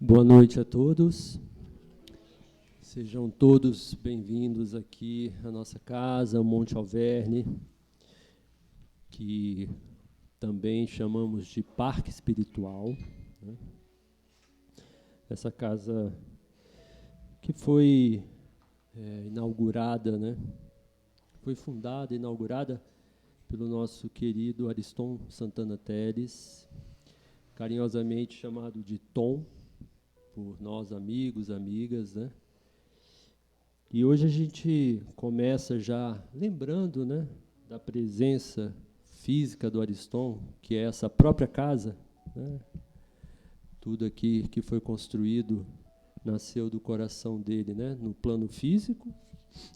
Boa noite a todos. Sejam todos bem-vindos aqui à nossa casa, ao Monte Alverne, que também chamamos de Parque Espiritual, né? Essa casa que foi inaugurada, né? Foi fundada e inaugurada pelo nosso querido Ariston Santana Teles, carinhosamente chamado de Tom, por nós amigos, amigas, né? E hoje a gente começa já lembrando, né, da presença física do Ariston, que é essa própria casa, né? Tudo aqui que foi construído nasceu do coração dele, né, no plano físico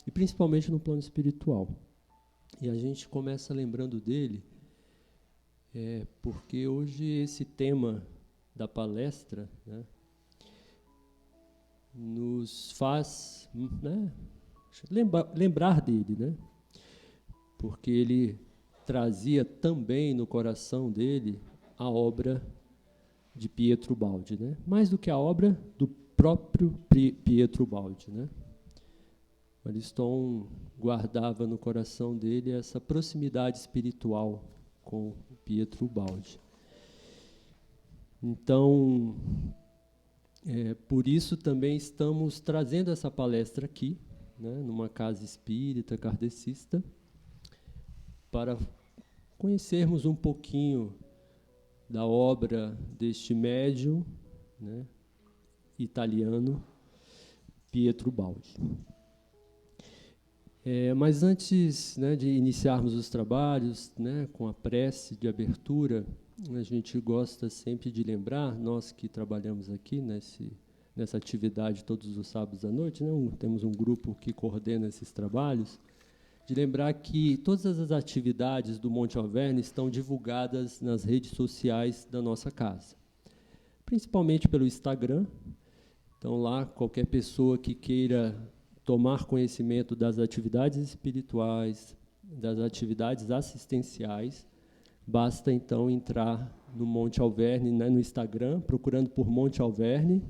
e principalmente no plano espiritual. E a gente começa lembrando dele porque hoje esse tema da palestra, né, nos faz, né, lembrar dele, né? Porque ele trazia também no coração dele a obra de Pietro Baldi, né? Mais do que a obra do próprio Pietro Baldi, né? Ariston guardava no coração dele essa proximidade espiritual com Pietro Baldi. Então, por isso também estamos trazendo essa palestra aqui, né, numa casa espírita kardecista, para conhecermos um pouquinho da obra deste médium, né, italiano, Pietro Baldi. Mas antes, né, de iniciarmos os trabalhos, né, com a prece de abertura, a gente gosta sempre de lembrar, nós que trabalhamos aqui nessa atividade todos os sábados à noite, né, temos um grupo que coordena esses trabalhos, de lembrar que todas as atividades do Monte Alverne estão divulgadas nas redes sociais da nossa casa, principalmente pelo Instagram. Então, lá, qualquer pessoa que queira tomar conhecimento das atividades espirituais, das atividades assistenciais, basta, então, entrar no Monte Alverne, né, no Instagram, procurando por Monte Alverne,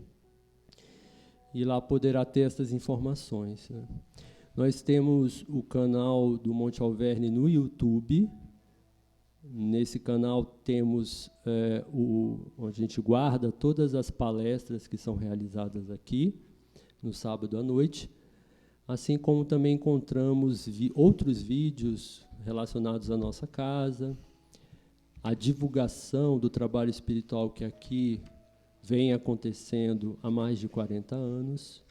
e lá poderá ter essas informações, né. Nós temos o canal do Monte Alverne no YouTube. Nesse canal temos onde a gente guarda todas as palestras que são realizadas aqui, no sábado à noite, assim como também encontramos outros vídeos relacionados à nossa casa, a divulgação do trabalho espiritual que aqui vem acontecendo há mais de 40 anos.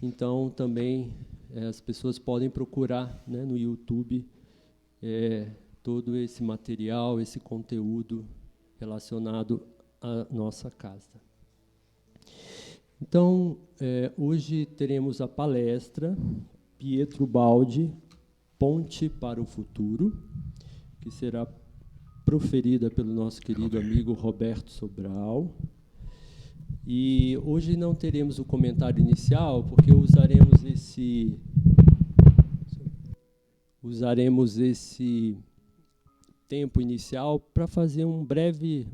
Então, também as pessoas podem procurar, né, no YouTube todo esse material, esse conteúdo relacionado à nossa casa. Então, hoje teremos a palestra Pietro Baldi, Ponte para o Futuro, que será proferida pelo nosso querido amigo Roberto Sobral. E hoje não teremos o comentário inicial, porque usaremos esse tempo inicial para fazer uma breve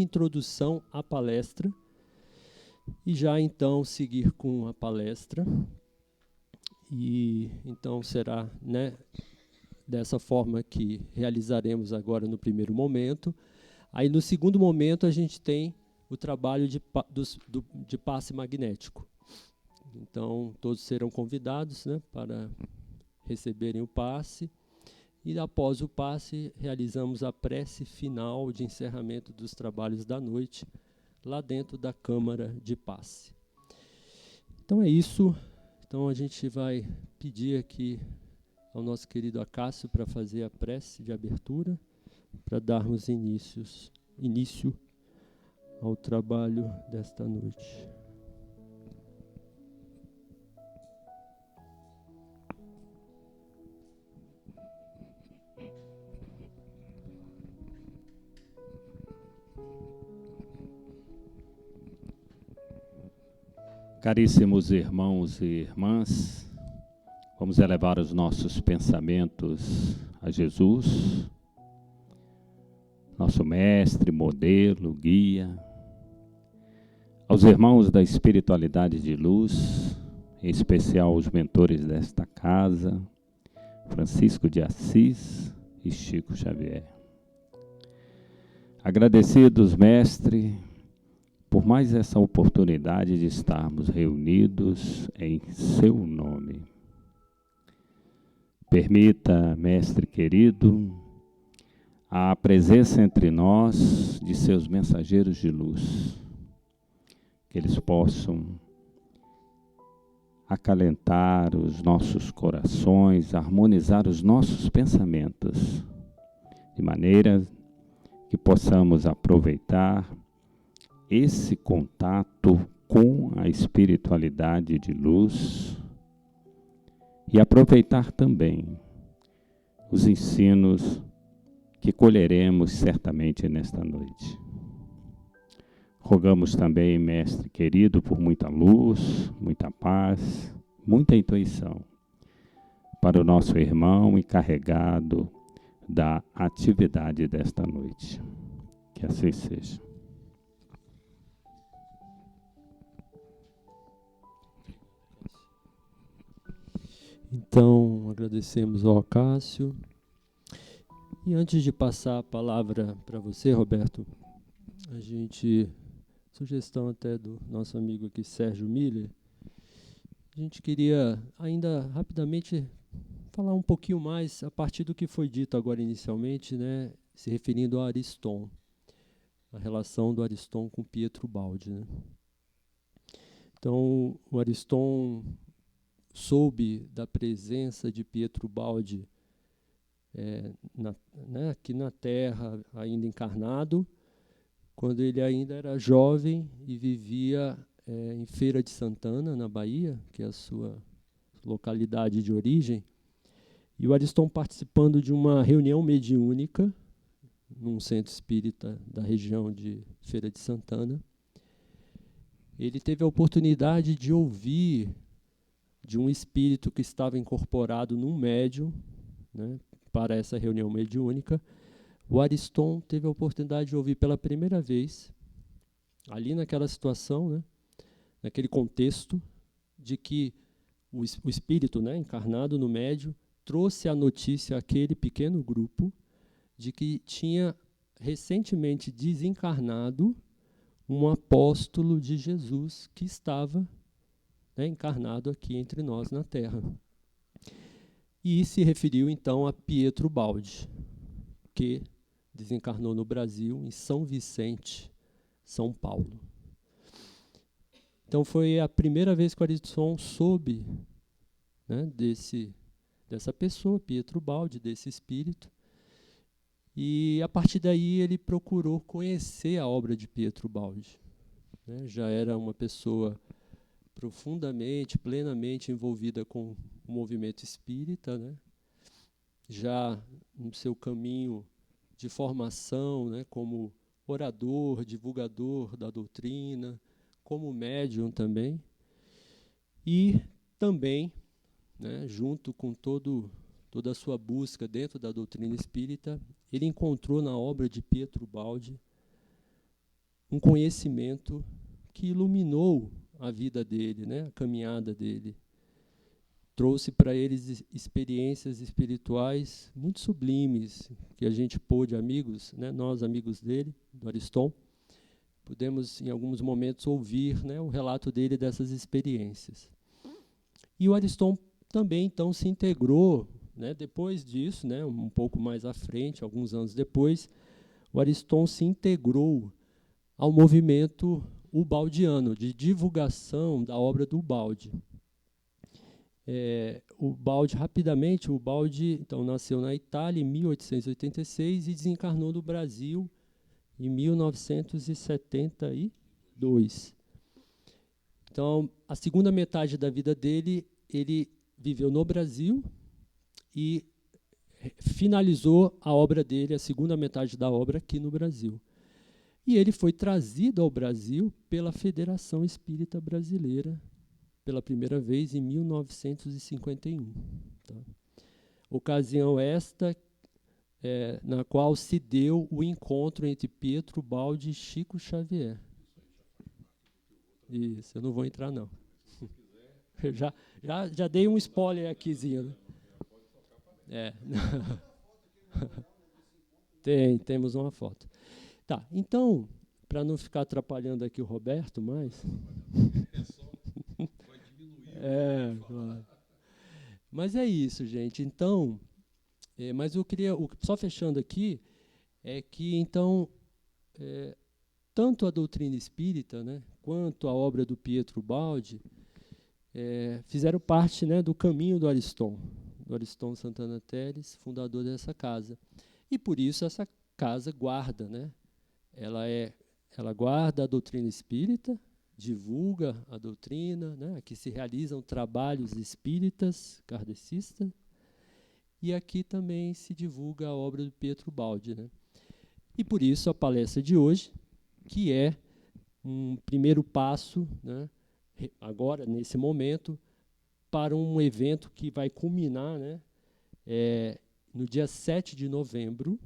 introdução à palestra, e já então seguir com a palestra. E então será, né, dessa forma que realizaremos agora no primeiro momento. Aí no segundo momento a gente tem o trabalho de passe magnético. Então, todos serão convidados, né, para receberem o passe. E, após o passe, realizamos a prece final de encerramento dos trabalhos da noite, lá dentro da Câmara de Passe. Então, é isso. Então, a gente vai pedir aqui ao nosso querido Acácio para fazer a prece de abertura, para darmos início ao trabalho desta noite. Caríssimos irmãos e irmãs, vamos elevar os nossos pensamentos a Jesus, nosso mestre, modelo, guia, aos irmãos da espiritualidade de luz, em especial os mentores desta casa, Francisco de Assis e Chico Xavier. Agradecidos, mestre, por mais essa oportunidade de estarmos reunidos em seu nome. Permita, mestre querido, a presença entre nós de seus mensageiros de luz, que eles possam acalentar os nossos corações, harmonizar os nossos pensamentos, de maneira que possamos aproveitar esse contato com a espiritualidade de luz e aproveitar também os ensinos que colheremos certamente nesta noite. Rogamos também, mestre querido, por muita luz, muita paz, muita intuição para o nosso irmão encarregado da atividade desta noite. Que assim seja. Então, agradecemos ao Acácio. E antes de passar a palavra para você, Roberto, sugestão até do nosso amigo aqui, Sérgio Miller, a gente queria ainda rapidamente falar um pouquinho mais a partir do que foi dito agora inicialmente, né, se referindo a Ariston, a relação do Ariston com Pietro Baldi, né? Então, o Ariston soube da presença de Pietro Baldi aqui na Terra, ainda encarnado, quando ele ainda era jovem e vivia em Feira de Santana, na Bahia, que é a sua localidade de origem, e o Ariston participando de uma reunião mediúnica num centro espírita da região de Feira de Santana. Ele teve a oportunidade de ouvir de um espírito que estava incorporado num médium, né, para essa reunião mediúnica. O Ariston teve a oportunidade de ouvir pela primeira vez, ali naquela situação, né, naquele contexto, de que o espírito, né, encarnado no médium trouxe a notícia àquele pequeno grupo de que tinha recentemente desencarnado um apóstolo de Jesus que estava, né, encarnado aqui entre nós na Terra. E se referiu então a Pietro Baldi, que desencarnou no Brasil, em São Vicente, São Paulo. Então foi a primeira vez que o Ariston soube, né, dessa pessoa, Pietro Baldi, desse espírito. E a partir daí ele procurou conhecer a obra de Pietro Baldi, né? Já era uma pessoa profundamente, plenamente envolvida com o movimento espírita, né? Já no seu caminho de formação, né, como orador, divulgador da doutrina, como médium também. E também, né, junto com toda a sua busca dentro da doutrina espírita, ele encontrou na obra de Pietro Baldi um conhecimento que iluminou a vida dele, né, a caminhada dele. Trouxe para eles experiências espirituais muito sublimes, que a gente pôde, amigos, né, nós amigos dele, do Ariston, pudemos em alguns momentos ouvir, né, o relato dele dessas experiências. E o Ariston também então se integrou, né, depois disso, né, um pouco mais à frente, alguns anos depois, o Ariston se integrou ao movimento ubaldiano, de divulgação da obra do Baldi. O Baldi então, nasceu na Itália em 1886 e desencarnou no Brasil em 1972. Então, a segunda metade da vida dele, ele viveu no Brasil e finalizou a obra dele, a segunda metade da obra, aqui no Brasil. E ele foi trazido ao Brasil pela Federação Espírita Brasileira, pela primeira vez em 1951. Tá? Ocasião esta na qual se deu o encontro entre Pietro Baldi e Chico Xavier. Isso, eu não vou entrar, não. Eu já dei um spoiler aquizinho, né? É. Temos uma foto. Tá, então, para não ficar atrapalhando aqui o Roberto mais... Claro. Mas é isso, gente. Então, mas eu queria, só fechando aqui, é que, então, tanto a doutrina espírita, né, quanto a obra do Pietro Baldi, fizeram parte, né, do caminho do Ariston Santana Teles, fundador dessa casa. E, por isso, essa casa guarda, né, ela guarda a doutrina espírita, divulga a doutrina, né, aqui se realizam trabalhos espíritas, kardecistas, e aqui também se divulga a obra do Pietro Baldi, né. E, por isso, a palestra de hoje, que é um primeiro passo, né, agora, nesse momento, para um evento que vai culminar, né, no dia 7 de novembro,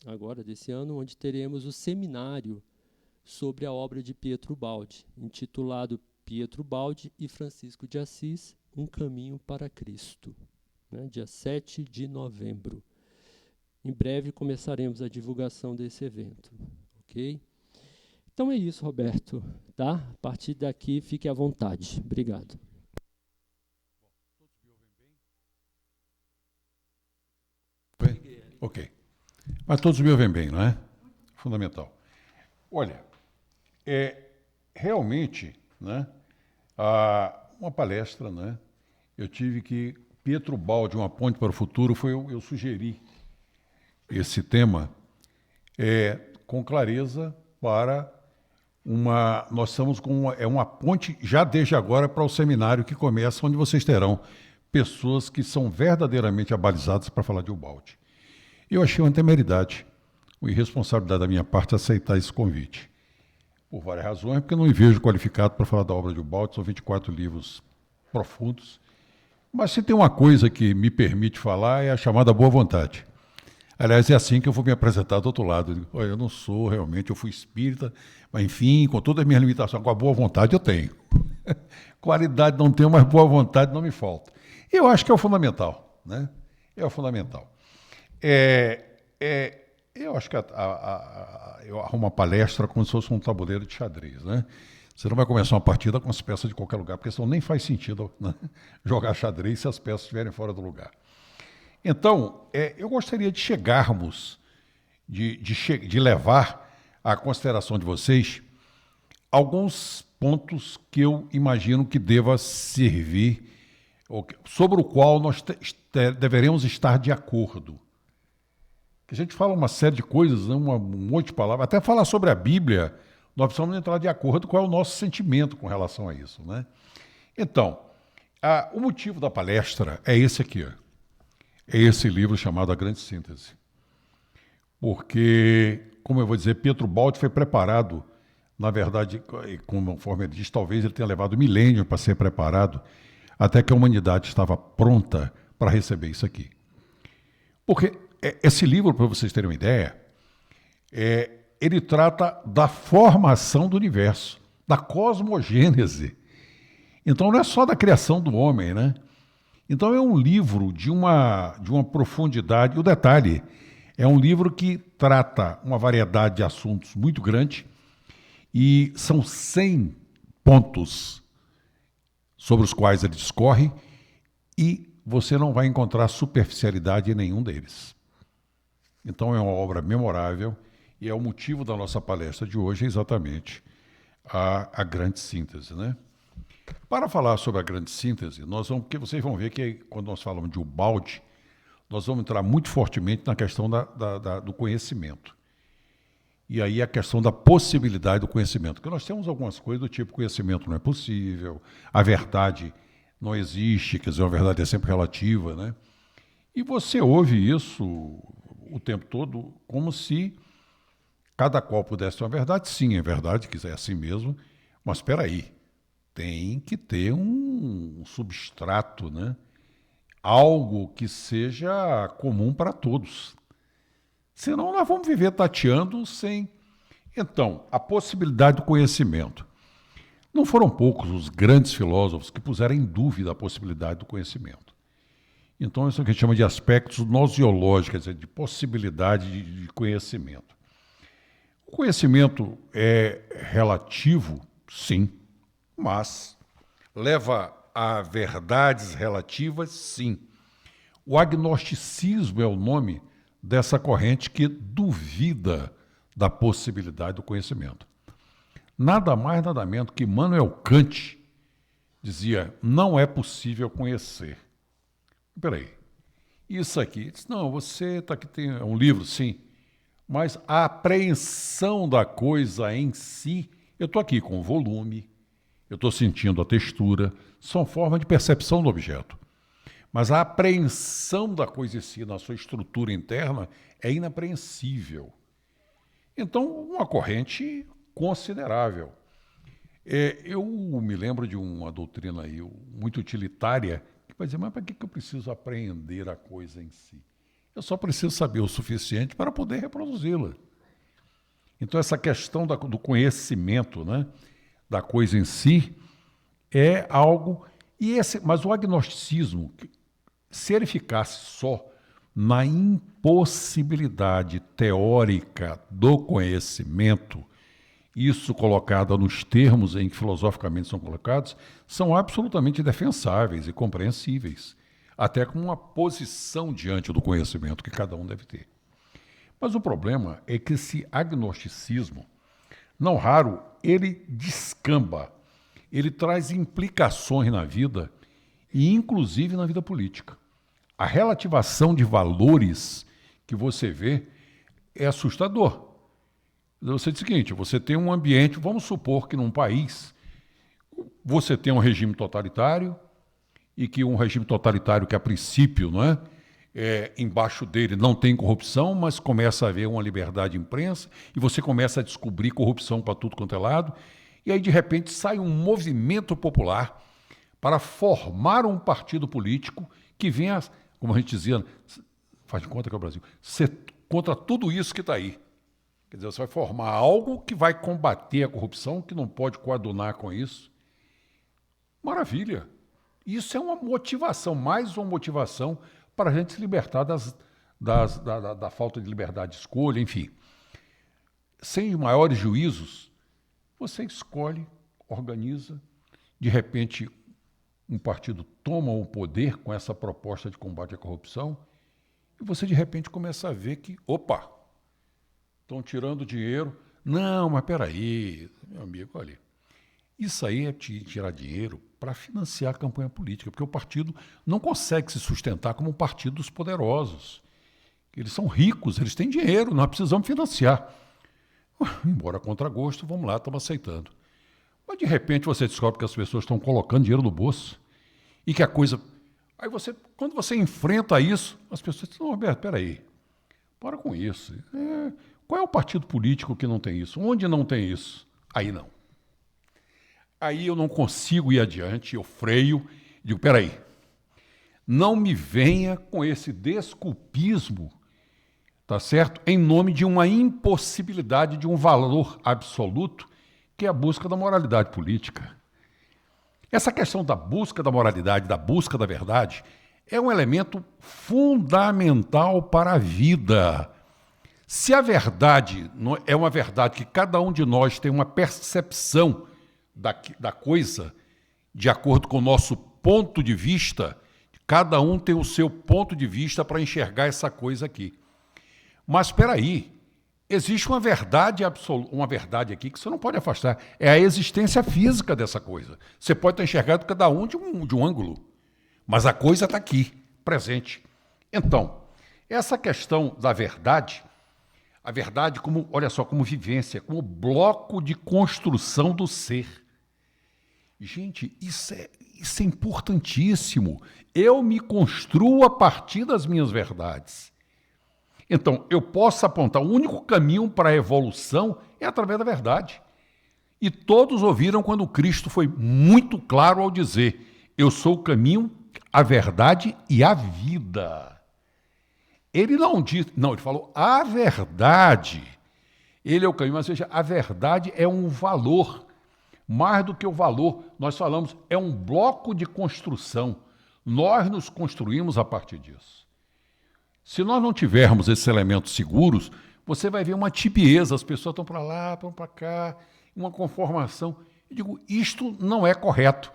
agora desse ano, onde teremos o seminário sobre a obra de Pietro Baldi, intitulado Pietro Baldi e Francisco de Assis, Um Caminho para Cristo, né, dia 7 de novembro. Em breve começaremos a divulgação desse evento, ok? Então é isso, Roberto, tá? A partir daqui, fique à vontade. Obrigado. Ok. Mas todos me ouvem bem, não é? Fundamental. Olha, realmente, né, uma palestra, né, eu tive que... Pietro Baldi, Uma Ponte para o Futuro, eu sugeri esse tema com clareza para nós estamos com uma ponte já desde agora para o seminário que começa, onde vocês terão pessoas que são verdadeiramente abalizadas para falar de Ubaldi. Eu achei uma temeridade, uma irresponsabilidade da minha parte aceitar esse convite. Por várias razões, porque eu não me vejo qualificado para falar da obra de Ubaldi, são 24 livros profundos. Mas se tem uma coisa que me permite falar, é a chamada boa vontade. Aliás, é assim que eu vou me apresentar do outro lado. Eu não sou realmente, eu fui espírita, mas enfim, com todas as minhas limitações, com a boa vontade eu tenho. Qualidade não tenho, mas boa vontade não me falta. Eu acho que é o fundamental, né? É o fundamental. Eu acho que eu arrumo uma palestra como se fosse um tabuleiro de xadrez, né? Você não vai começar uma partida com as peças de qualquer lugar, porque senão nem faz sentido, né, jogar xadrez se as peças estiverem fora do lugar. Então, eu gostaria de chegarmos, de levar à consideração de vocês alguns pontos que eu imagino que deva servir, sobre o qual nós deveremos estar de acordo. A gente fala uma série de coisas, né, um monte de palavras, até falar sobre a Bíblia, nós precisamos entrar de acordo com qual é o nosso sentimento com relação a isso, né? Então, o motivo da palestra é esse aqui, ó. É esse livro chamado A Grande Síntese. Porque, como eu vou dizer, Pietro Baldi foi preparado, na verdade, conforme ele diz, talvez ele tenha levado milênios para ser preparado, até que a humanidade estava pronta para receber isso aqui. Porque esse livro, para vocês terem uma ideia, ele trata da formação do universo, da cosmogênese. Então não é só da criação do homem, né? Então é um livro de uma profundidade. O detalhe, é um livro que trata uma variedade de assuntos muito grande e são 100 pontos sobre os quais ele discorre e você não vai encontrar superficialidade em nenhum deles. Então é uma obra memorável e é o motivo da nossa palestra de hoje, exatamente a grande síntese, né? Para falar sobre a grande síntese, porque vocês vão ver que quando nós falamos de Ubaldi, nós vamos entrar muito fortemente na questão do conhecimento. E aí a questão da possibilidade do conhecimento. Porque nós temos algumas coisas do tipo conhecimento não é possível, a verdade não existe, quer dizer, a verdade é sempre relativa, né? E você ouve isso o tempo todo como se cada qual pudesse ter uma verdade. Sim, é verdade, que é assim mesmo, mas espera aí. Tem que ter um substrato, né? Algo que seja comum para todos. Senão nós vamos viver tateando sem... Então, a possibilidade do conhecimento. Não foram poucos os grandes filósofos que puseram em dúvida a possibilidade do conhecimento. Então, isso é o que a gente chama de aspectos nosiológicos, quer dizer, de possibilidade de conhecimento. O conhecimento é relativo, sim, mas leva a verdades relativas, sim. O agnosticismo é o nome dessa corrente que duvida da possibilidade do conhecimento. Nada mais, nada menos que Immanuel Kant dizia, não é possível conhecer. Espera aí, isso aqui, não, você está aqui, tem um livro, sim, mas a apreensão da coisa em si, eu estou aqui com o volume, eu estou sentindo a textura, são formas de percepção do objeto. Mas a apreensão da coisa em si, na sua estrutura interna, é inapreensível. Então, uma corrente considerável. Eu me lembro de uma doutrina aí, muito utilitária, que vai dizer, mas para que eu preciso apreender a coisa em si? Eu só preciso saber o suficiente para poder reproduzi-la. Então, essa questão do conhecimento, né, da coisa em si é algo... mas o agnosticismo, se ele ficasse só na impossibilidade teórica do conhecimento, isso colocado nos termos em que filosoficamente são colocados, são absolutamente defensáveis e compreensíveis, até com uma posição diante do conhecimento que cada um deve ter. Mas o problema é que esse agnosticismo, não raro, ele descamba, ele traz implicações na vida e inclusive na vida política. A relativação de valores que você vê é assustador. Você diz o seguinte, você tem um ambiente, vamos supor que num país você tem um regime totalitário e que um regime totalitário que a princípio, não é, embaixo dele não tem corrupção, mas começa a haver uma liberdade de imprensa e você começa a descobrir corrupção para tudo quanto é lado e aí de repente sai um movimento popular para formar um partido político que venha, como a gente dizia, faz de conta que é o Brasil, ser contra tudo isso que está aí. Quer dizer, você vai formar algo que vai combater a corrupção, que não pode coadunar com isso. Maravilha! Isso é uma motivação, mais uma motivação para a gente se libertar da falta de liberdade de escolha, enfim. Sem maiores juízos, você escolhe, organiza, de repente um partido toma o poder com essa proposta de combate à corrupção e você de repente começa a ver que, opa, estão tirando dinheiro. Não, mas peraí, meu amigo, olha, isso aí é tirar dinheiro para financiar a campanha política, porque o partido não consegue se sustentar como um partido dos poderosos. Eles são ricos, eles têm dinheiro, nós precisamos financiar. Embora contra gosto, vamos lá, estamos aceitando. Mas de repente você descobre que as pessoas estão colocando dinheiro no bolso e que a coisa... Aí você, quando você enfrenta isso, as pessoas dizem, não, Roberto, peraí, para com isso. Qual é o partido político que não tem isso? Onde não tem isso? Aí não. Aí eu não consigo ir adiante, eu freio e digo, peraí, não me venha com esse desculpismo, tá certo? Em nome de uma impossibilidade de um valor absoluto, que é a busca da moralidade política. Essa questão da busca da moralidade, da busca da verdade, é um elemento fundamental para a vida. Se a verdade é uma verdade que cada um de nós tem uma percepção da coisa, de acordo com o nosso ponto de vista, cada um tem o seu ponto de vista para enxergar essa coisa aqui. Mas espera aí, existe uma verdade absoluta, uma verdade aqui que você não pode afastar, é a existência física dessa coisa. Você pode estar enxergando cada um de um ângulo, mas a coisa está aqui, presente. Então, essa questão da verdade, a verdade como, olha só, como vivência, como bloco de construção do ser. Gente, isso é importantíssimo. Eu me construo a partir das minhas verdades. Então, eu posso apontar, o único caminho para a evolução é através da verdade. E todos ouviram quando Cristo foi muito claro ao dizer, eu sou o caminho, a verdade e a vida. Ele não disse, não, ele falou a verdade. Ele é o caminho, mas veja, a verdade é um valor. Mais do que o valor, nós falamos, é um bloco de construção. Nós nos construímos a partir disso. Se nós não tivermos esses elementos seguros, você vai ver uma tibieza, as pessoas estão para lá, estão para cá, uma conformação. Eu digo, isto não é correto.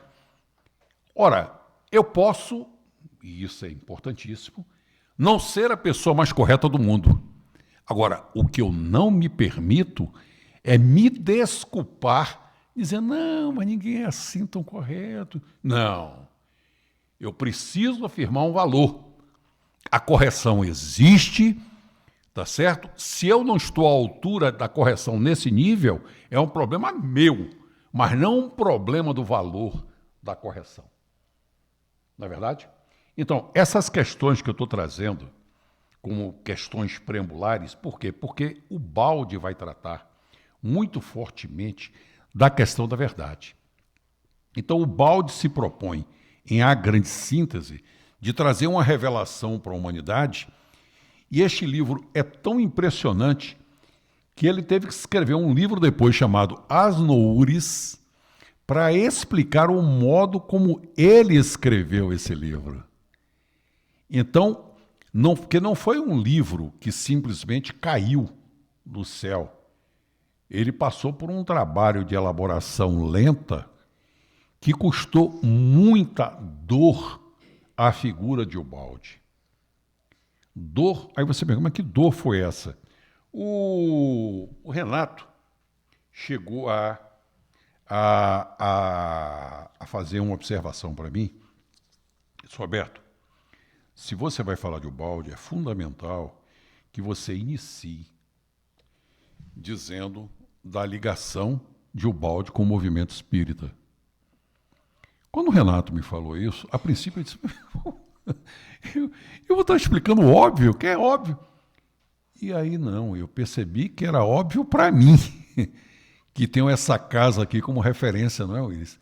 Ora, eu posso, e isso é importantíssimo, não ser a pessoa mais correta do mundo. Agora, o que eu não me permito é me desculpar, dizendo, não, mas ninguém é assim tão correto. Não. Eu preciso afirmar um valor. A correção existe, tá certo? Se eu não estou à altura da correção nesse nível, é um problema meu, mas não um problema do valor da correção. Não é verdade? Então, essas questões que eu estou trazendo, como questões preambulares, por quê? Porque o balde vai tratar muito fortemente da questão da verdade. Então, o balde se propõe, em a grande síntese, de trazer uma revelação para a humanidade, e este livro é tão impressionante que ele teve que escrever um livro depois chamado As Noures, para explicar o modo como ele escreveu esse livro. Então, porque não foi um livro que simplesmente caiu do céu. Ele passou por um trabalho de elaboração lenta que custou muita dor à figura de Ubaldi. Dor, aí você pergunta, mas que dor foi essa? O Renato chegou a fazer uma observação para mim. Disse, Roberto, se você vai falar de Ubaldi, é fundamental que você inicie dizendo da ligação de Ubaldi com o movimento espírita. Quando o Renato me falou isso, a princípio eu disse, eu vou estar explicando o óbvio, que é óbvio. E aí não, eu percebi que era óbvio para mim, que tenho essa casa aqui como referência, não é, Willis?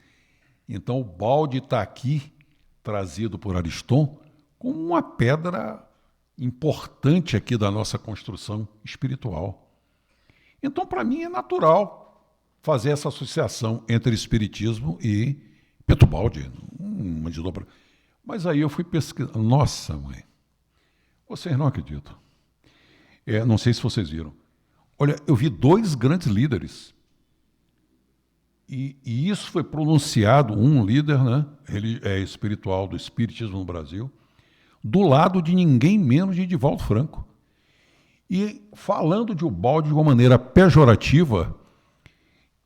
Então o balde está aqui, trazido por Ariston, como uma pedra importante aqui da nossa construção espiritual. Então, para mim, é natural fazer essa associação entre Espiritismo e Petubaldi. Mas aí eu fui pesquisar. Nossa, mãe, vocês não acreditam. Não sei se vocês viram. Olha, eu vi 2 grandes líderes. E isso foi pronunciado, um líder, né, ele é espiritual do Espiritismo no Brasil, do lado de ninguém menos de Divaldo Franco. E falando de Ubaldi de uma maneira pejorativa,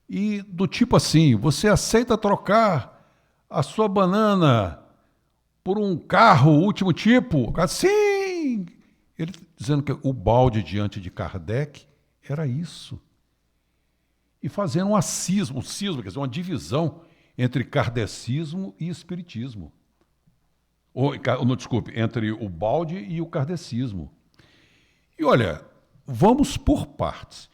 e do tipo assim, você aceita trocar a sua banana por um carro último tipo? Sim! Ele dizendo que o Ubaldi diante de Kardec era isso. E fazendo um cisma, quer dizer, uma divisão entre kardecismo e espiritismo. Entre o Ubaldi e o kardecismo. E olha, vamos por partes.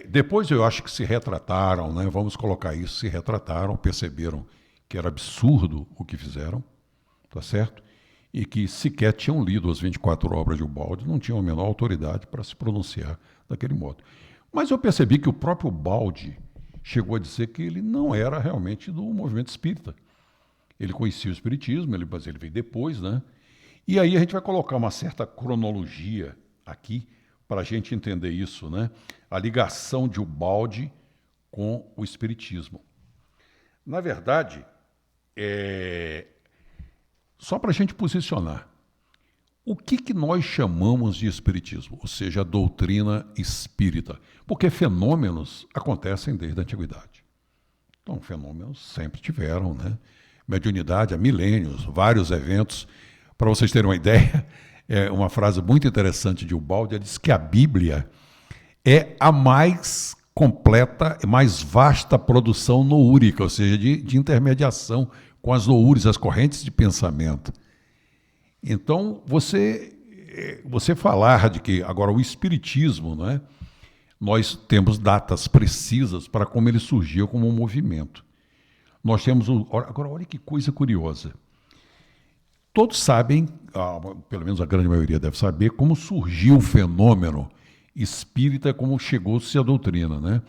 Depois eu acho que se retrataram, né? Vamos colocar isso, se retrataram, perceberam que era absurdo o que fizeram, tá certo? E que sequer tinham lido as 24 obras de Ubaldi, não tinham a menor autoridade para se pronunciar daquele modo. Mas eu percebi que o próprio Ubaldi chegou a dizer que ele não era realmente do movimento espírita. Ele conhecia o espiritismo, mas ele veio depois, né? E aí a gente vai colocar uma certa cronologia aqui para a gente entender isso, né? A ligação de Ubaldi com o espiritismo. Na verdade, só para a gente posicionar, o que nós chamamos de espiritismo? Ou seja, a doutrina espírita. Porque fenômenos acontecem desde a antiguidade. Então, fenômenos sempre tiveram, né? Mediunidade há milênios, vários eventos. Para vocês terem uma ideia, uma frase muito interessante de Ubaldi, ele diz que a Bíblia é a mais completa, mais vasta produção noúrica, ou seja, de intermediação com as noúres, as correntes de pensamento. Então, você falar de que, agora, o espiritismo, né, nós temos datas precisas para como ele surgiu como um movimento. Nós temos agora, olha que coisa curiosa. Todos sabem, pelo menos a grande maioria deve saber, como surgiu o fenômeno espírita, como chegou-se à doutrina, né?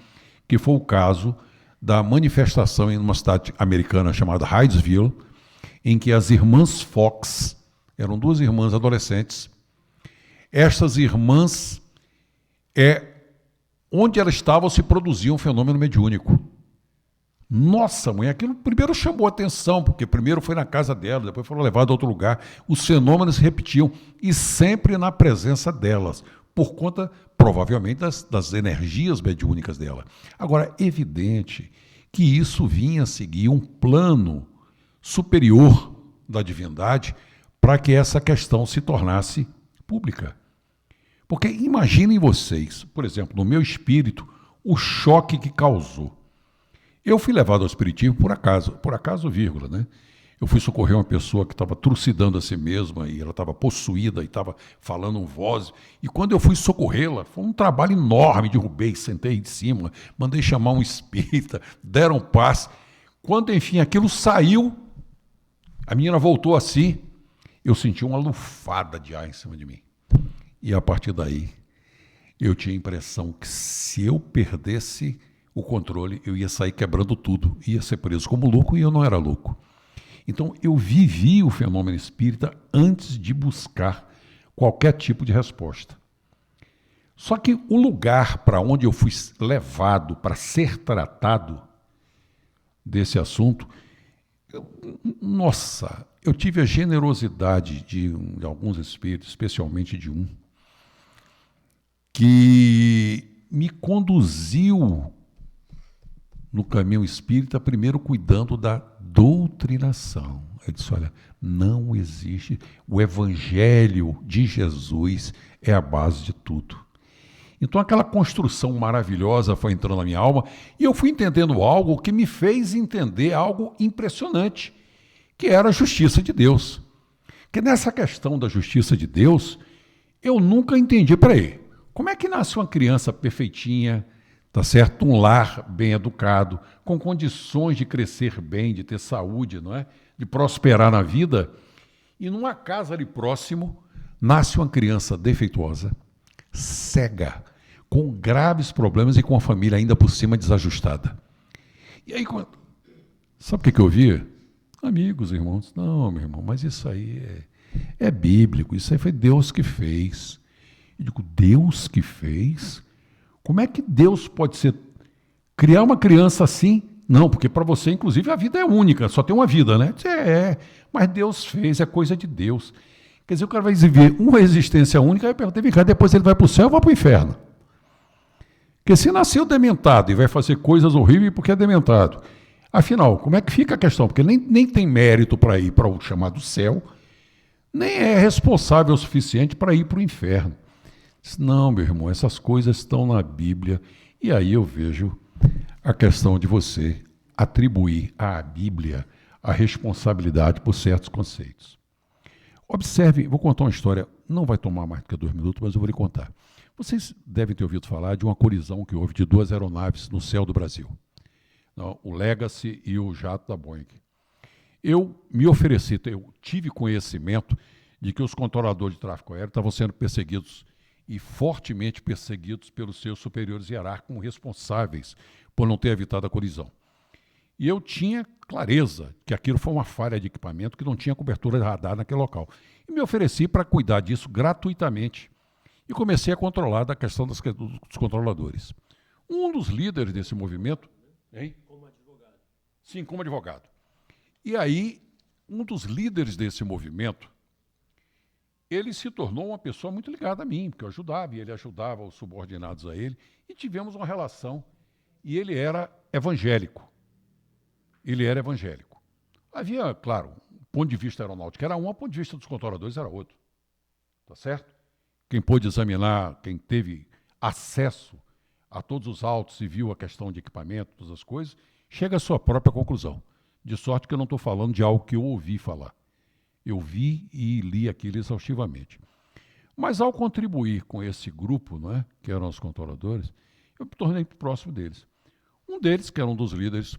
Que foi o caso da manifestação em uma cidade americana chamada Hydesville, em que as irmãs Fox, eram duas irmãs adolescentes, estas irmãs, onde elas estavam, se produzia um fenômeno mediúnico. Nossa, mãe, aquilo primeiro chamou a atenção, porque primeiro foi na casa dela, depois foram levados a outro lugar. Os fenômenos se repetiam, e sempre na presença delas, por conta, provavelmente, das energias mediúnicas dela. Agora, é evidente que isso vinha a seguir um plano superior da divindade para que essa questão se tornasse pública. Porque imaginem vocês, por exemplo, no meu espírito, o choque que causou. Eu fui levado ao espiritismo por acaso, vírgula, né? Eu fui socorrer uma pessoa que estava trucidando a si mesma e ela estava possuída e estava falando um voz. E quando eu fui socorrê-la, foi um trabalho enorme, derrubei, sentei de cima, mandei chamar um espírita, deram paz. Quando, enfim, aquilo saiu, a menina voltou assim, eu senti uma lufada de ar em cima de mim. E a partir daí, eu tinha a impressão que se eu perdesse o controle, eu ia sair quebrando tudo, ia ser preso como louco e eu não era louco. Então, eu vivi o fenômeno espírita antes de buscar qualquer tipo de resposta. Só que o lugar para onde eu fui levado para ser tratado desse assunto, eu tive a generosidade de alguns espíritos, especialmente de um, que me conduziu no caminho espírita, primeiro cuidando da doutrinação. Ele disse, olha, não existe, o evangelho de Jesus é a base de tudo. Então aquela construção maravilhosa foi entrando na minha alma e eu fui entendendo algo que me fez entender algo impressionante, que era a justiça de Deus. Que nessa questão da justiça de Deus, eu nunca entendi, peraí, como é que nasce uma criança perfeitinha, tá certo? Um lar bem educado, com condições de crescer bem, de ter saúde, não é? De prosperar na vida, e numa casa ali próximo nasce uma criança defeituosa, cega, com graves problemas e com a família ainda por cima desajustada. E aí, sabe o que eu vi? Amigos, irmãos, não, meu irmão, mas isso aí é bíblico, isso aí foi Deus que fez. Eu digo, Deus que fez? Como é que Deus pode criar uma criança assim? Não, porque para você, inclusive, a vida é única, só tem uma vida, né? Mas Deus fez, é coisa de Deus. Quer dizer, o cara vai viver uma existência única, aí eu perguntei, vem cá, depois ele vai para o céu ou vai para o inferno? Porque se nasceu dementado e vai fazer coisas horríveis porque é dementado, afinal, como é que fica a questão? Porque nem tem mérito para ir para o chamado céu, nem é responsável o suficiente para ir para o inferno. Não, meu irmão, essas coisas estão na Bíblia, e aí eu vejo a questão de você atribuir à Bíblia a responsabilidade por certos conceitos. Observe, vou contar uma história, não vai tomar mais do que 2 minutos, mas eu vou lhe contar. Vocês devem ter ouvido falar de uma colisão que houve de 2 aeronaves no céu do Brasil, o Legacy e o jato da Boeing. Eu me ofereci, eu tive conhecimento de que os controladores de tráfego aéreo estavam sendo perseguidos e fortemente perseguidos pelos seus superiores hierárquicos como responsáveis por não ter evitado a colisão. E eu tinha clareza que aquilo foi uma falha de equipamento, que não tinha cobertura de radar naquele local. E me ofereci para cuidar disso gratuitamente. E comecei a controlar da questão dos controladores. Um dos líderes desse movimento... Hein? Como advogado. Sim, como advogado. E aí, um dos líderes desse movimento, ele se tornou uma pessoa muito ligada a mim, porque eu ajudava, e ele ajudava os subordinados a ele, e tivemos uma relação. E ele era evangélico. Havia, claro, um ponto de vista aeronáutico era um, o ponto de vista dos controladores era outro. Tá certo? Quem pôde examinar, quem teve acesso a todos os autos e viu a questão de equipamento, todas as coisas, chega à sua própria conclusão. De sorte que eu não estou falando de algo que eu ouvi falar. Eu vi e li aquilo exaustivamente. Mas ao contribuir com esse grupo, não é, que eram os controladores, eu me tornei próximo deles. Um deles, que era um dos líderes,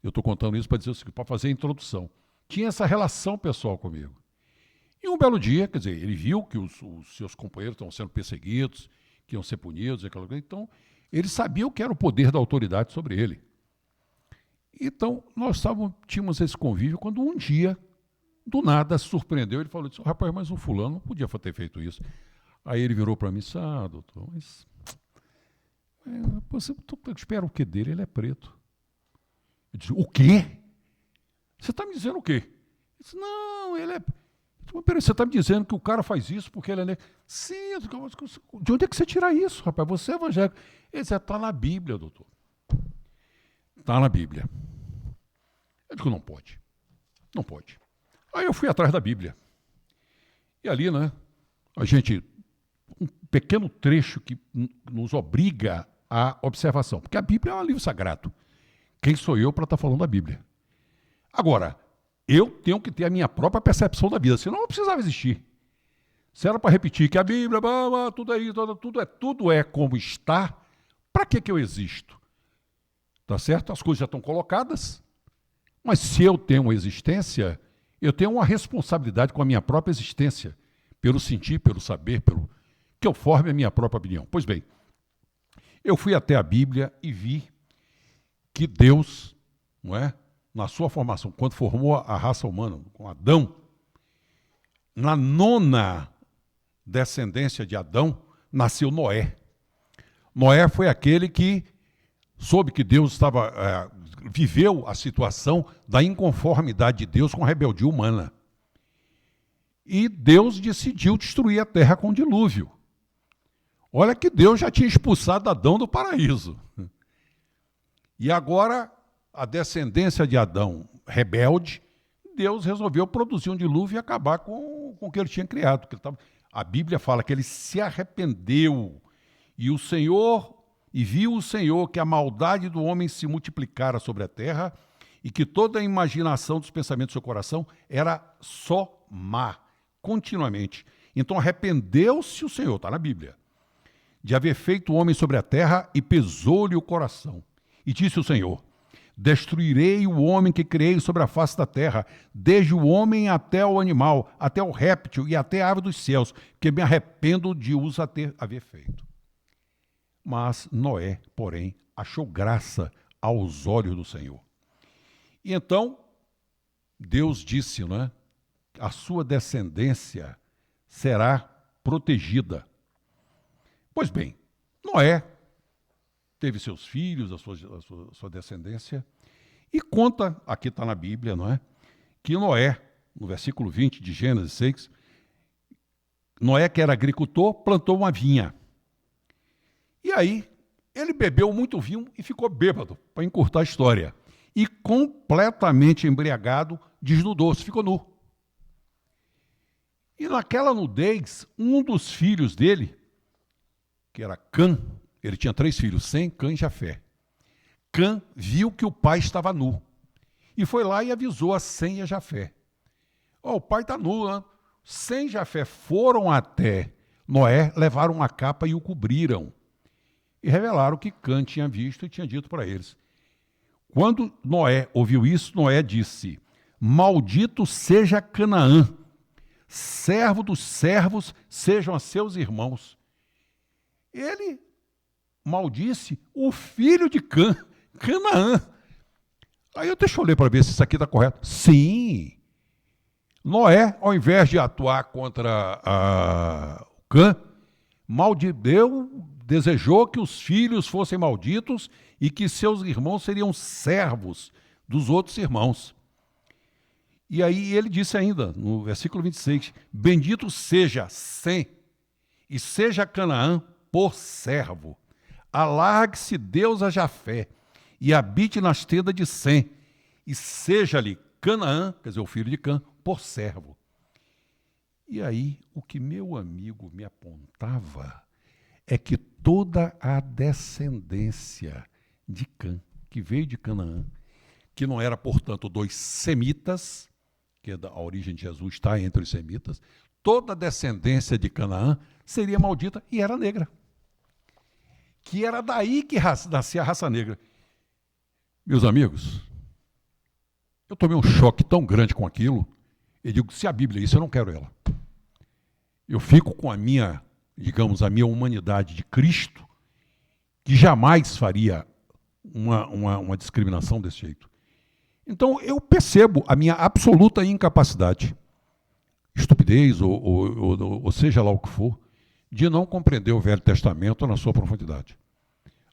eu estou contando isso para dizer o seguinte, para fazer a introdução, tinha essa relação pessoal comigo. E um belo dia, quer dizer, ele viu que os seus companheiros estavam sendo perseguidos, que iam ser punidos, então ele sabia o que era o poder da autoridade sobre ele. Então, nós tínhamos esse convívio quando um dia, do nada, se surpreendeu. Ele falou, rapaz, mas o fulano não podia ter feito isso. Aí ele virou para mim e disse, doutor, mas você espera o que dele? Ele é preto. Eu disse, o quê? Você está me dizendo o quê? Ele disse, não, ele é... Peraí, você está me dizendo que o cara faz isso porque ele é negro? Sim, de onde é que você tira isso, rapaz? Você é evangélico. Ele disse, está na Bíblia, doutor. Está na Bíblia. Eu digo, não pode. Não pode. Aí eu fui atrás da Bíblia. E ali, né, um pequeno trecho que nos obriga à observação. Porque a Bíblia é um livro sagrado. Quem sou eu para estar falando da Bíblia? Agora, eu tenho que ter a minha própria percepção da vida, senão não precisava existir. Se era para repetir que a Bíblia, tudo é como está, para que eu existo? Tá certo? As coisas já estão colocadas, mas se eu tenho uma existência, eu tenho uma responsabilidade com a minha própria existência, pelo sentir, pelo saber, pelo que eu forme a minha própria opinião. Pois bem, eu fui até a Bíblia e vi que Deus, não é, na sua formação, quando formou a raça humana, com Adão, na 9ª descendência de Adão, nasceu Noé. Noé foi aquele que soube que Deus viveu a situação da inconformidade de Deus com a rebeldia humana. E Deus decidiu destruir a terra com o dilúvio. Olha que Deus já tinha expulsado Adão do paraíso. E agora, a descendência de Adão rebelde, Deus resolveu produzir um dilúvio e acabar com o que ele tinha criado. A Bíblia fala que ele se arrependeu e viu o Senhor que a maldade do homem se multiplicara sobre a terra e que toda a imaginação dos pensamentos do seu coração era só má, continuamente. Então arrependeu-se o Senhor, está na Bíblia, de haver feito o homem sobre a terra e pesou-lhe o coração. E disse o Senhor, destruirei o homem que criei sobre a face da terra, desde o homem até o animal, até o réptil e até a ave dos céus, que me arrependo de os haver feito. Mas Noé, porém, achou graça aos olhos do Senhor. E então, Deus disse, né, a sua descendência será protegida. Pois bem, Noé teve seus filhos, a sua descendência, e conta, aqui está na Bíblia, não é? Que Noé, no versículo 20 de Gênesis 6, Noé, que era agricultor, plantou uma vinha. E aí, ele bebeu muito vinho e ficou bêbado, para encurtar a história. E completamente embriagado, desnudou-se, ficou nu. E naquela nudez, um dos filhos dele, que era Cã, ele tinha 3 filhos, Sem, Cã e Jafé. Cã viu que o pai estava nu. E foi lá e avisou a Sem e a Jafé. O pai está nu, né? Sem e Jafé foram até Noé, levaram uma capa e o cobriram. E revelaram que Cã tinha visto e tinha dito para eles. Quando Noé ouviu isso, Noé disse, maldito seja Canaã, servo dos servos sejam a seus irmãos. Ele maldisse o filho de Canaã. Aí deixa eu ler para ver se isso aqui está correto. Sim. Noé, ao invés de atuar contra Cã, desejou que os filhos fossem malditos e que seus irmãos seriam servos dos outros irmãos. E aí ele disse ainda, no versículo 26, bendito seja Sem e seja Canaã por servo. Alargue-se Deus a Jafé e habite nas tendas de Sem, e seja-lhe Canaã, quer dizer, o filho de Cã, por servo. E aí, o que meu amigo me apontava é que toda a descendência de Cã, que veio de Canaã, que não era, portanto, dos semitas, que a origem de Jesus está entre os semitas, toda a descendência de Canaã seria maldita e era negra. Que era daí que nascia a raça negra. Meus amigos, eu tomei um choque tão grande com aquilo, eu digo, se a Bíblia é isso, eu não quero ela. Eu fico com a minha, digamos, a minha humanidade de Cristo, que jamais faria uma discriminação desse jeito. Então, eu percebo a minha absoluta incapacidade, estupidez, ou seja lá o que for, de não compreender o Velho Testamento na sua profundidade.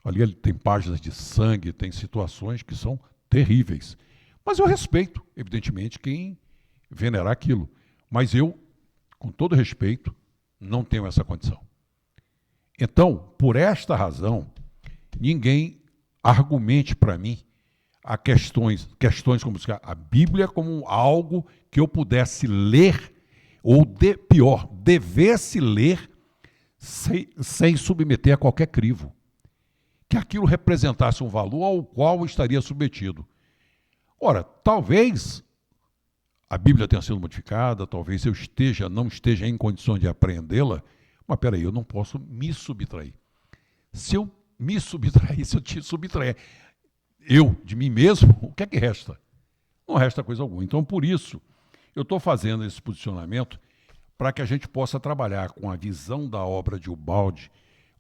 Ali ele tem páginas de sangue, tem situações que são terríveis. Mas eu respeito, evidentemente, quem venerar aquilo. Mas eu, com todo respeito, não tenho essa condição. Então, por esta razão, ninguém argumente para mim a questões como a Bíblia como algo que eu pudesse ler, ou pior, devesse ler sem submeter a qualquer crivo. Que aquilo representasse um valor ao qual eu estaria submetido. Ora, talvez a Bíblia tenha sido modificada, talvez eu não esteja em condições de apreendê-la, mas peraí, eu não posso me subtrair. Se eu me subtrair, se eu te subtrair de mim mesmo, o que é que resta? Não resta coisa alguma. Então, por isso, eu estou fazendo esse posicionamento para que a gente possa trabalhar com a visão da obra de Ubaldi,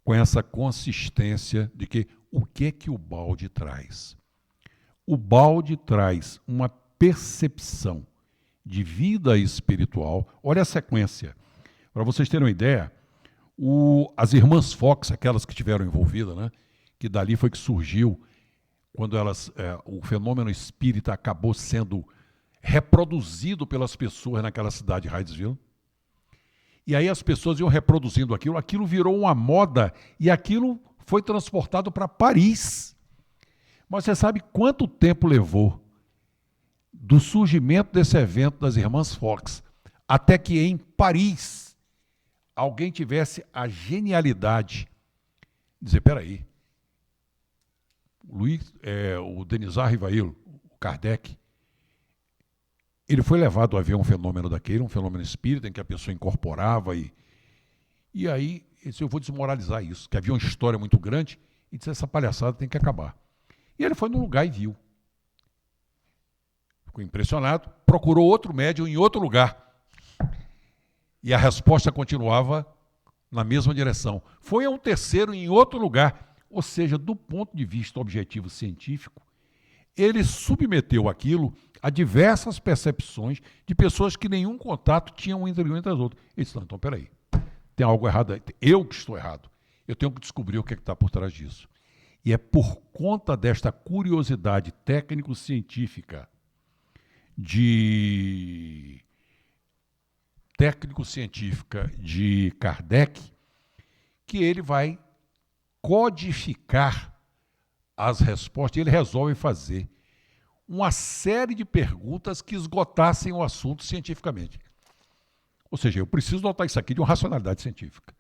com essa consistência de que o que Ubaldi traz? Ubaldi traz uma percepção de vida espiritual. Olha a sequência. Para vocês terem uma ideia, as irmãs Fox, aquelas que estiveram envolvidas, né, que dali foi que surgiu, quando o fenômeno espírita acabou sendo reproduzido pelas pessoas naquela cidade de Hydesville. E aí as pessoas iam reproduzindo aquilo virou uma moda e aquilo foi transportado para Paris. Mas você sabe quanto tempo levou do surgimento desse evento das irmãs Fox até que em Paris alguém tivesse a genialidade de dizer, peraí, o Denisard Rivail, o Kardec, ele foi levado a ver um fenômeno daquele, um fenômeno espírita, em que a pessoa incorporava e aí ele disse, eu vou desmoralizar isso, que havia uma história muito grande, e disse, essa palhaçada tem que acabar. E ele foi num lugar e viu. Ficou impressionado, procurou outro médium em outro lugar. E a resposta continuava na mesma direção. Foi a um terceiro em outro lugar. Ou seja, do ponto de vista objetivo científico, ele submeteu aquilo a diversas percepções de pessoas que nenhum contato tinham entre as outras. Ele disse, não, então peraí, tem algo errado aí. Eu que estou errado. Eu tenho que descobrir o que está por trás disso. E é por conta desta curiosidade técnico-científica de Kardec que ele vai codificar as respostas. Ele resolve fazer uma série de perguntas que esgotassem o assunto cientificamente. Ou seja, eu preciso notar isso aqui de uma racionalidade científica.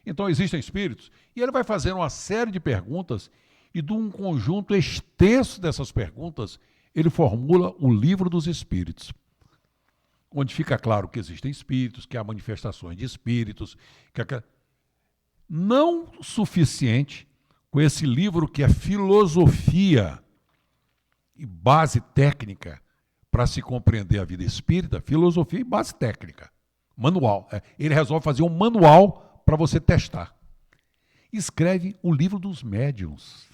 Então, existem espíritos, e ele vai fazer uma série de perguntas, e de um conjunto extenso dessas perguntas, ele formula o Livro dos Espíritos, onde fica claro que existem espíritos, que há manifestações de espíritos, não suficiente com esse livro que é filosofia e base técnica para se compreender a vida espírita, filosofia e base técnica, manual. Ele resolve fazer um manual para você testar. Escreve o Livro dos Médiuns.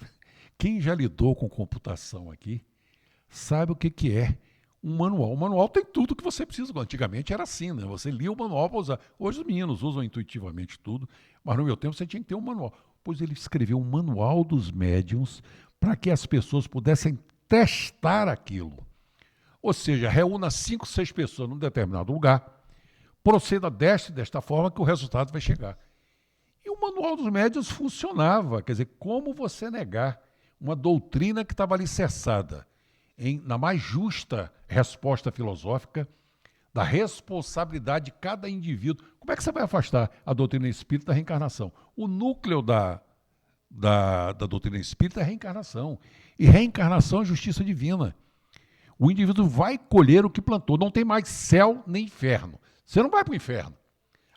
Quem já lidou com computação aqui sabe o que é um manual. O manual tem tudo que você precisa. Antigamente era assim, né? Você lia o manual para usar. Hoje os meninos usam intuitivamente tudo, mas no meu tempo você tinha que ter um manual. Pois ele escreveu um manual dos médiuns para que as pessoas pudessem testar aquilo. Ou seja, reúna 5, 6 pessoas num determinado lugar, proceda desta forma que o resultado vai chegar. E o manual dos médiuns funcionava. Quer dizer, como você negar uma doutrina que estava alicerçada na mais justa resposta filosófica da responsabilidade de cada indivíduo? Como é que você vai afastar a doutrina espírita da reencarnação? O núcleo da doutrina espírita é a reencarnação. E reencarnação é justiça divina. O indivíduo vai colher o que plantou. Não tem mais céu nem inferno. Você não vai para o inferno.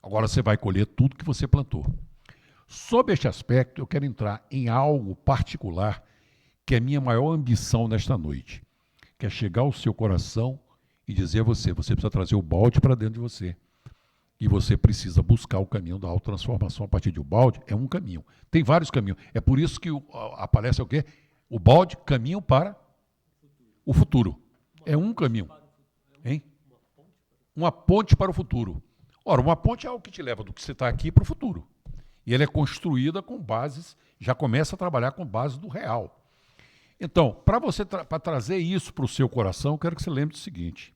Agora você vai colher tudo que você plantou. Sob este aspecto, eu quero entrar em algo particular que é minha maior ambição nesta noite, que é chegar ao seu coração e dizer a você precisa trazer o balde para dentro de você. E você precisa buscar o caminho da autotransformação a partir de um balde. É um caminho. Tem vários caminhos. É por isso que aparece o quê? O balde, caminho para o futuro. É um caminho. Hein? Uma ponte para o futuro. Ora, uma ponte é algo que te leva do que você está aqui para o futuro. E ela é construída com bases, já começa a trabalhar com bases do real. Então, para você para trazer isso para o seu coração, eu quero que você lembre do seguinte: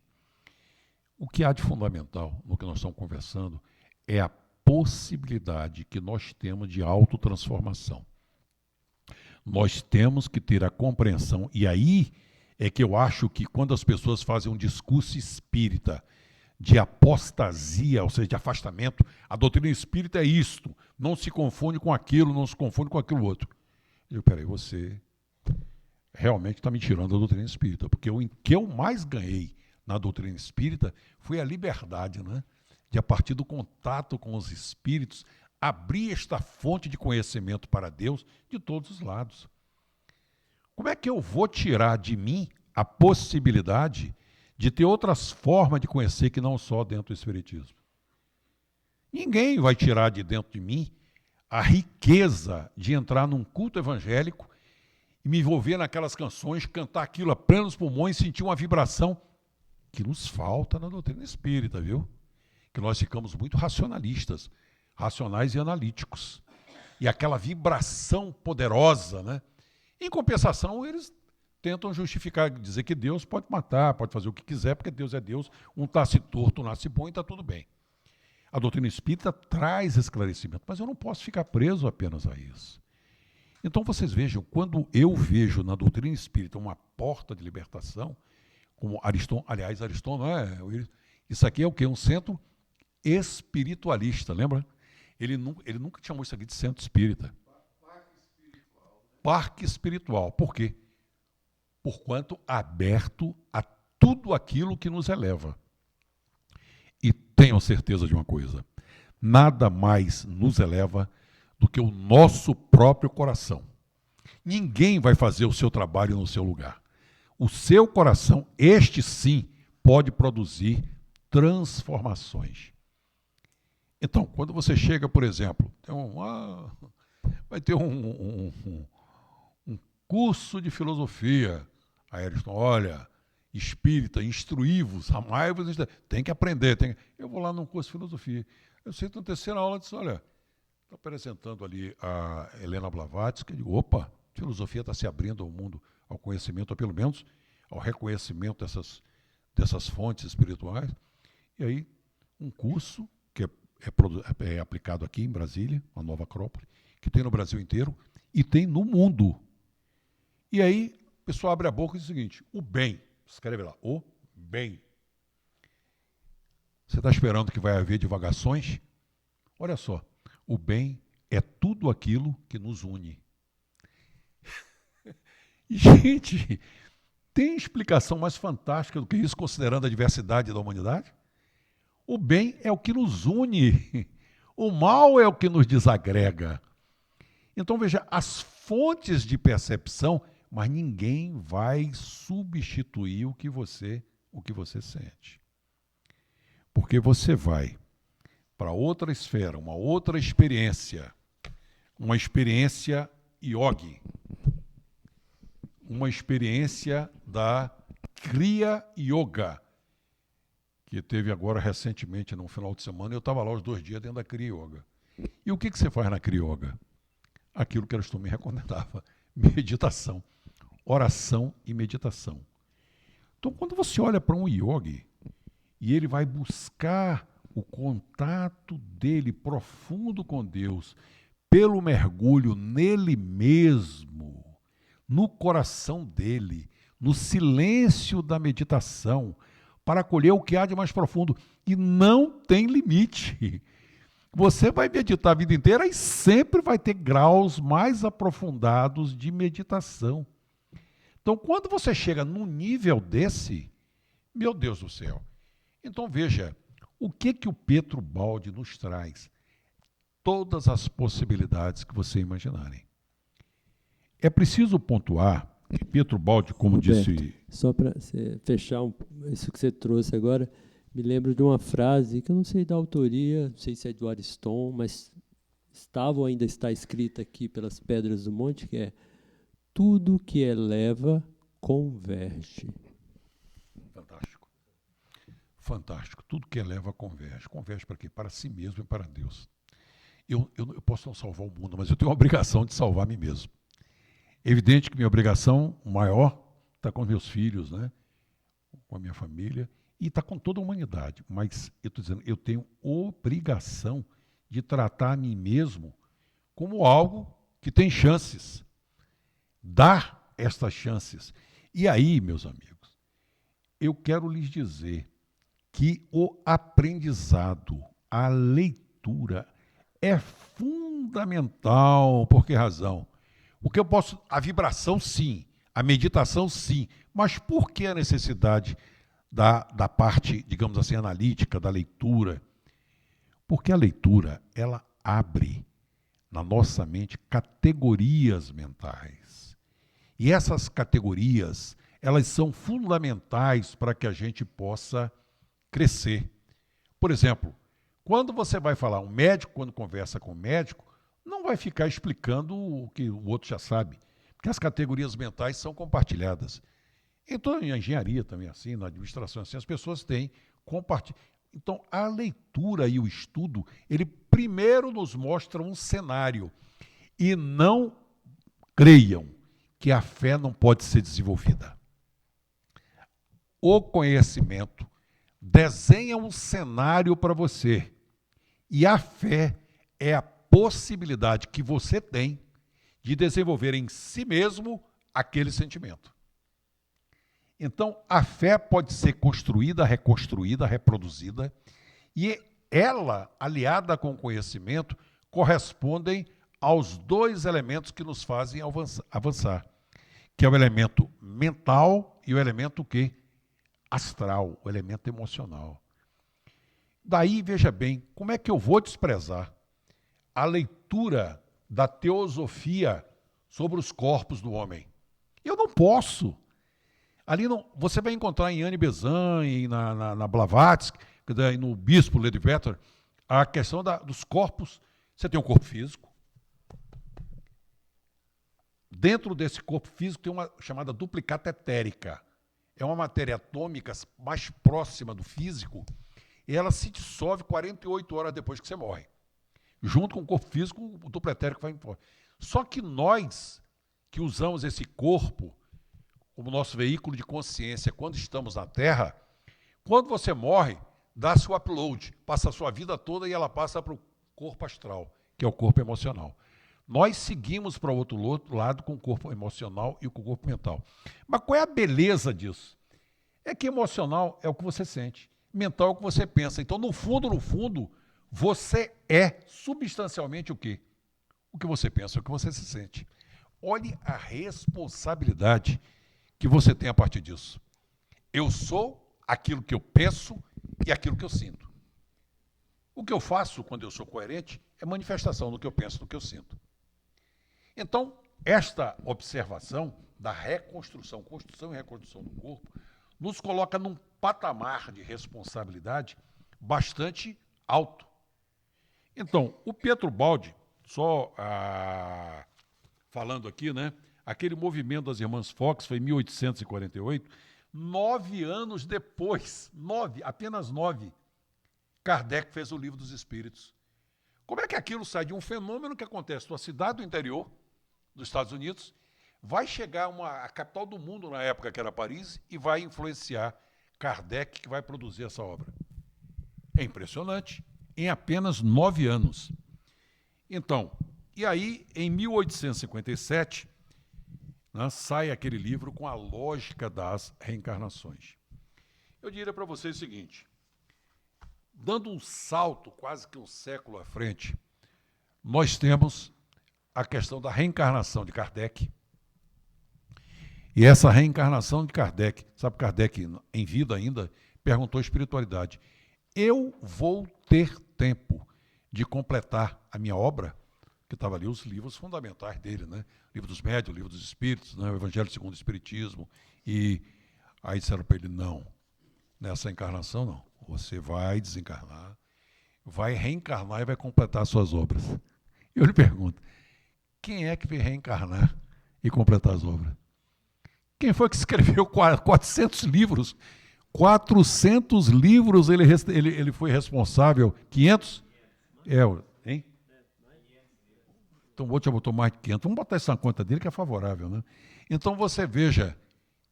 o que há de fundamental no que nós estamos conversando é a possibilidade que nós temos de autotransformação. Nós temos que ter a compreensão, e aí é que eu acho que quando as pessoas fazem um discurso espírita de apostasia, ou seja, de afastamento, a doutrina espírita é isto, não se confunde com aquilo, não se confunde com aquilo outro. Eu, peraí, você realmente está me tirando da doutrina espírita, porque o que eu mais ganhei na doutrina espírita foi a liberdade, né? De, a partir do contato com os espíritos, abrir esta fonte de conhecimento para Deus de todos os lados. Como é que eu vou tirar de mim a possibilidade de ter outras formas de conhecer que não só dentro do espiritismo? Ninguém vai tirar de dentro de mim a riqueza de entrar num culto evangélico e me envolver naquelas canções, cantar aquilo a plenos pulmões, sentir uma vibração que nos falta na doutrina espírita, viu? Que nós ficamos muito racionalistas, racionais e analíticos. E aquela vibração poderosa, né? Em compensação, eles tentam justificar, dizer que Deus pode matar, pode fazer o que quiser, porque Deus é Deus, um nasce torto, um nasce bom e está tudo bem. A doutrina espírita traz esclarecimento, mas eu não posso ficar preso apenas a isso. Então vocês vejam, quando eu vejo na doutrina espírita uma porta de libertação, como Ariston, aliás, Ariston não é, isso aqui é o quê? Um centro espiritualista, lembra? Ele nunca chamou isso aqui de centro espírita. Parque espiritual. Por quê? Porquanto aberto a tudo aquilo que nos eleva. E tenham certeza de uma coisa: nada mais nos eleva do que o nosso próprio coração. Ninguém vai fazer o seu trabalho no seu lugar. O seu coração, este sim, pode produzir transformações. Então, quando você chega, por exemplo, vai ter um curso de filosofia. Aí eles estão, olha, espírita, instruí-vos, amai-vos, tem que aprender. Eu vou lá num curso de filosofia. Eu sinto na terceira aula, disse, olha, estou apresentando ali a Helena Blavatsky, eu digo, opa, a filosofia está se abrindo ao mundo, ao conhecimento, ou pelo menos ao reconhecimento dessas fontes espirituais. E aí, um curso que é aplicado aqui em Brasília, a Nova Acrópole, que tem no Brasil inteiro e tem no mundo. E aí, o pessoal abre a boca e diz o seguinte, o bem, escreve lá, o bem. Você está esperando que vai haver divagações? Olha só, o bem é tudo aquilo que nos une. E, gente, tem explicação mais fantástica do que isso, considerando a diversidade da humanidade? O bem é o que nos une, o mal é o que nos desagrega. Então, veja, as fontes de percepção, mas ninguém vai substituir o que você sente. Porque você vai para outra esfera, uma outra experiência, uma experiência yogi, uma experiência da Kriya Yoga, que teve agora recentemente, no final de semana, eu estava lá os 2 dias dentro da Kriya Yoga. E o que você faz na Kriya Yoga? Aquilo que Ariston me recomendava, meditação, oração e meditação. Então, quando você olha para um yogi e ele vai buscar o contato dele profundo com Deus, pelo mergulho nele mesmo, no coração dele, no silêncio da meditação, para acolher o que há de mais profundo. E não tem limite. Você vai meditar a vida inteira e sempre vai ter graus mais aprofundados de meditação. Então, quando você chega num nível desse, meu Deus do céu. Então, veja, o que o Pietro Baldi nos traz? Todas as possibilidades que você imaginarem. É preciso pontuar que Pietro Baldi, como Roberto, disse... Só para fechar isso que você trouxe agora, me lembro de uma frase que eu não sei da autoria, não sei se é do Ariston, mas estava ou ainda está escrita aqui pelas Pedras do Monte, que é: tudo que eleva converge. fantástico. Tudo que eleva converge. Converge para quê? Para si mesmo e para Deus. Eu posso não salvar o mundo, mas eu tenho a obrigação de salvar a mim mesmo. É evidente que minha obrigação maior está com meus filhos, né? Com a minha família, e está com toda a humanidade. Mas eu estou dizendo, eu tenho obrigação de tratar a mim mesmo como algo que tem chances. Dar estas chances. E aí, meus amigos, eu quero lhes dizer que o aprendizado, a leitura, é fundamental. Por que razão? Porque eu posso, a vibração sim, a meditação sim, mas por que a necessidade da parte, digamos assim, analítica, da leitura? Porque a leitura, ela abre na nossa mente categorias mentais. E essas categorias, elas são fundamentais para que a gente possa crescer. Por exemplo, quando você vai falar, um médico, quando conversa com um médico, não vai ficar explicando o que o outro já sabe, porque as categorias mentais são compartilhadas. Então, em engenharia também assim, na administração assim, as pessoas têm compartilhado. Então, a leitura e o estudo, ele primeiro nos mostra um cenário. E não creiam que a fé não pode ser desenvolvida. O conhecimento desenha um cenário para você. E a fé é a possibilidade que você tem de desenvolver em si mesmo aquele sentimento. Então, a fé pode ser construída, reconstruída, reproduzida, e ela, aliada com o conhecimento, correspondem aos dois elementos que nos fazem avançar, que é o elemento mental e o elemento o quê? Astral, o elemento emocional. Daí, veja bem, como é que eu vou desprezar a leitura da teosofia sobre os corpos do homem? Eu não posso. Ali não, você vai encontrar em Anne Besant, e na Blavatsky, no Bispo Ledbetter, a questão dos corpos. Você tem um corpo físico. Dentro desse corpo físico tem uma chamada duplicata etérica. É uma matéria atômica mais próxima do físico, e ela se dissolve 48 horas depois que você morre. Junto com o corpo físico, o duplo etérico vai embora. Só que nós, que usamos esse corpo como nosso veículo de consciência quando estamos na Terra, quando você morre, dá-se o upload, passa a sua vida toda e ela passa para o corpo astral, que é o corpo emocional. Nós seguimos para o outro lado com o corpo emocional e com o corpo mental. Mas qual é a beleza disso? É que emocional é o que você sente, mental é o que você pensa. Então, no fundo, você é substancialmente o quê? O que você pensa, o que você se sente. Olhe a responsabilidade que você tem a partir disso. Eu sou aquilo que eu penso e aquilo que eu sinto. O que eu faço quando eu sou coerente é manifestação do que eu penso, do que eu sinto. Então, esta observação da reconstrução, construção e reconstrução do corpo, nos coloca num patamar de responsabilidade bastante alto. Então, o Pietro Baldi, só falando aqui, né? Aquele movimento das Irmãs Fox foi em 1848, 9 anos depois, apenas 9, Kardec fez o Livro dos Espíritos. Como é que aquilo sai de um fenômeno que acontece numa cidade do interior dos Estados Unidos, vai chegar a capital do mundo na época, que era Paris, e vai influenciar Kardec, que vai produzir essa obra? É impressionante, em apenas 9 anos. Então, e aí, em 1857, sai aquele livro com a lógica das reencarnações. Eu diria para vocês o seguinte, dando um salto quase que um século à frente, nós temos a questão da reencarnação de Kardec. E essa reencarnação de Kardec, sabe, Kardec, em vida ainda, perguntou à espiritualidade, eu vou ter tempo de completar a minha obra? Que estava ali os livros fundamentais dele, né? O Livro dos Médiuns, o Livro dos Espíritos, né? O Evangelho segundo o Espiritismo. E aí disseram para ele, não, nessa encarnação não. Você vai desencarnar, vai reencarnar e vai completar suas obras. Eu lhe pergunto, quem é que veio reencarnar e completar as obras? Quem foi que escreveu 400 livros 400 livros ele foi responsável. 500? Hein? Então, o outro já botou mais de 500. Vamos botar isso na conta dele, que é favorável, né? Então, você veja,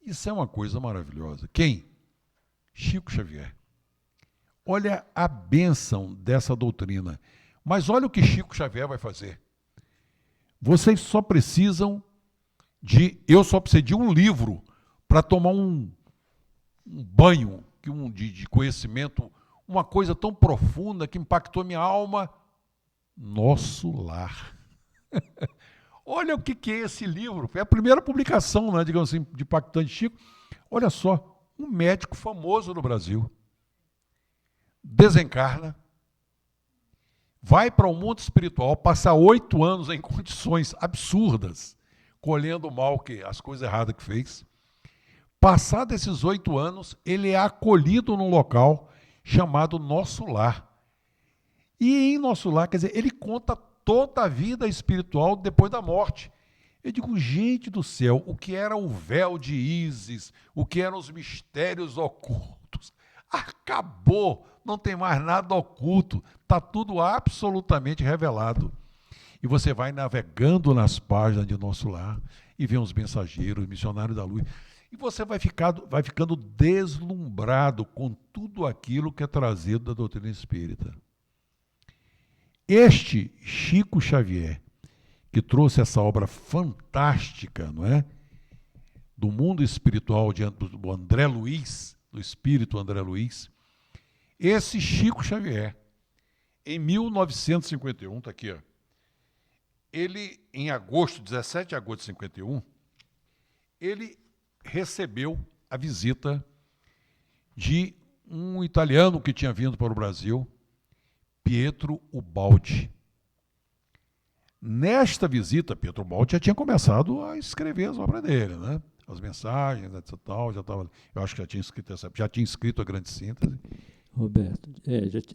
isso é uma coisa maravilhosa. Quem? Chico Xavier. Olha a bênção dessa doutrina. Mas olha o que Chico Xavier vai fazer. Vocês só precisam eu só preciso de um livro para tomar um banho de conhecimento, uma coisa tão profunda que impactou minha alma. Nosso Lar. Olha o que é esse livro. É a primeira publicação, né, digamos assim, de impactante de Chico. Olha só, um médico famoso no Brasil desencarna, vai para o mundo espiritual, passa 8 anos em condições absurdas, colhendo o mal, as coisas erradas que fez. Passados esses 8 anos, ele é acolhido num local chamado Nosso Lar. E em Nosso Lar, quer dizer, ele conta toda a vida espiritual depois da morte. Eu digo, gente do céu, o que era o véu de Ísis, o que eram os mistérios ocultos, acabou, não tem mais nada oculto, está tudo absolutamente revelado. E você vai navegando nas páginas de Nosso Lar e vê os mensageiros, os missionários da luz, e você vai ficando deslumbrado com tudo aquilo que é trazido da doutrina espírita. Este Chico Xavier, que trouxe essa obra fantástica, não é? Do mundo espiritual do André Luiz, do espírito André Luiz, esse Chico Xavier, em 1951, está aqui, ó, ele, em 17 de agosto de 51, ele recebeu a visita de um italiano que tinha vindo para o Brasil, Pietro Ubaldi. Nesta visita, Pietro Ubaldi já tinha começado a escrever as obras dele, né? As mensagens, etc. Tal, eu acho que já tinha escrito a Grande Síntese. Roberto,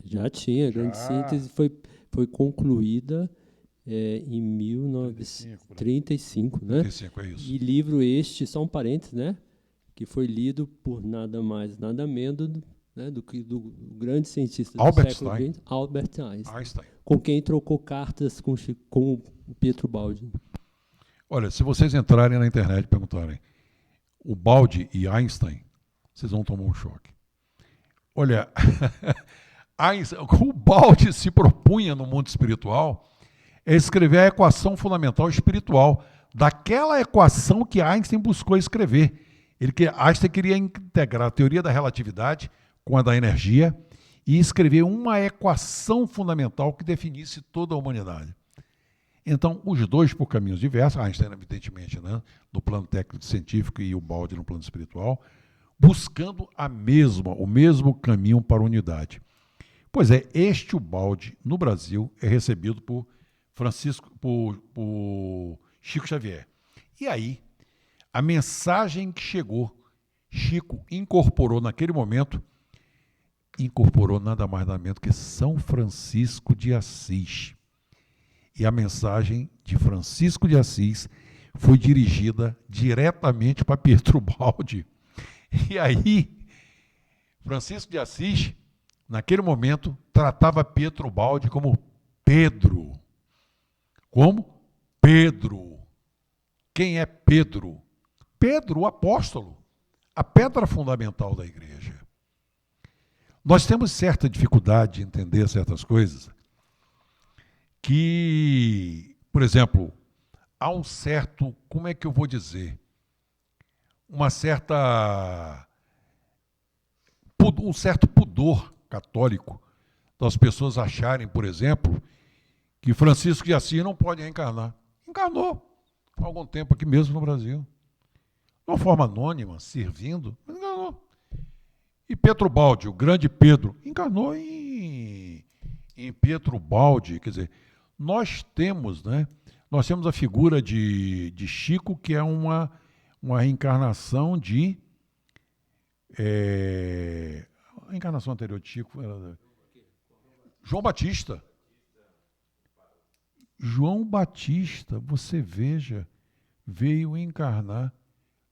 já tinha. A Grande Síntese foi concluída em 1935, né? 35, é isso. E livro este, só um parênteses, né? Que foi lido por nada mais, nada menos do que do grande cientista do século XX, Albert Einstein, com quem trocou cartas com o Pietro Baldi. Olha, se vocês entrarem na internet e perguntarem o Baldi e Einstein, vocês vão tomar um choque. Olha, o Baldi se propunha no mundo espiritual é escrever a equação fundamental espiritual, daquela equação que Einstein buscou escrever. Einstein queria integrar a teoria da relatividade com a da energia e escrever uma equação fundamental que definisse toda a humanidade. Então, os dois por caminhos diversos, Einstein, evidentemente, né, no plano técnico científico e o Baldi no plano espiritual, buscando o mesmo caminho para a unidade. Pois é, este Ubaldi, no Brasil, é recebido por Chico Xavier. E aí, a mensagem que chegou, Chico incorporou naquele momento, nada mais nada menos que São Francisco de Assis. E a mensagem de Francisco de Assis foi dirigida diretamente para Pietro Baldi. E aí, Francisco de Assis, naquele momento, tratava Pietro Baldi como Pedro. Como? Pedro. Quem é Pedro? Pedro, o apóstolo, a pedra fundamental da igreja. Nós temos certa dificuldade de entender certas coisas que, por exemplo, há um certo, como é que eu vou dizer, um certo pudor católico das pessoas acharem, por exemplo, que Francisco de Assis não pode reencarnar. Encarnou há algum tempo aqui mesmo no Brasil. De uma forma anônima, servindo, encarnou. E Pietro Baldi, o grande Pedro, encarnou em Pietro Baldi. Quer dizer, nós temos a figura de Chico, que é uma reencarnação de... a encarnação anterior de Chico era João Batista. João Batista, você veja, veio encarnar.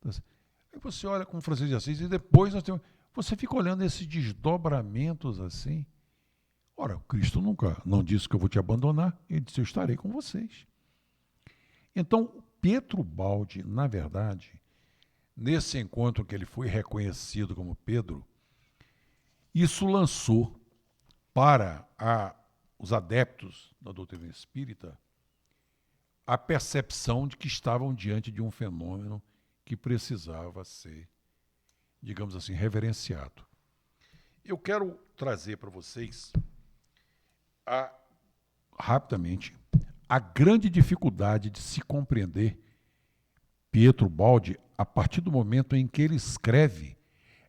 Aí você olha com Francisco de Assis e depois nós temos... Você fica olhando esses desdobramentos assim. Ora, Cristo nunca não disse que eu vou te abandonar, ele disse, eu estarei com vocês. Então, Pietro Baldi, na verdade, nesse encontro que ele foi reconhecido como Pedro, isso lançou para os adeptos da doutrina espírita a percepção de que estavam diante de um fenômeno que precisava ser, digamos assim, reverenciado. Eu quero trazer para vocês, rapidamente, a grande dificuldade de se compreender Pietro Baldi a partir do momento em que ele escreve,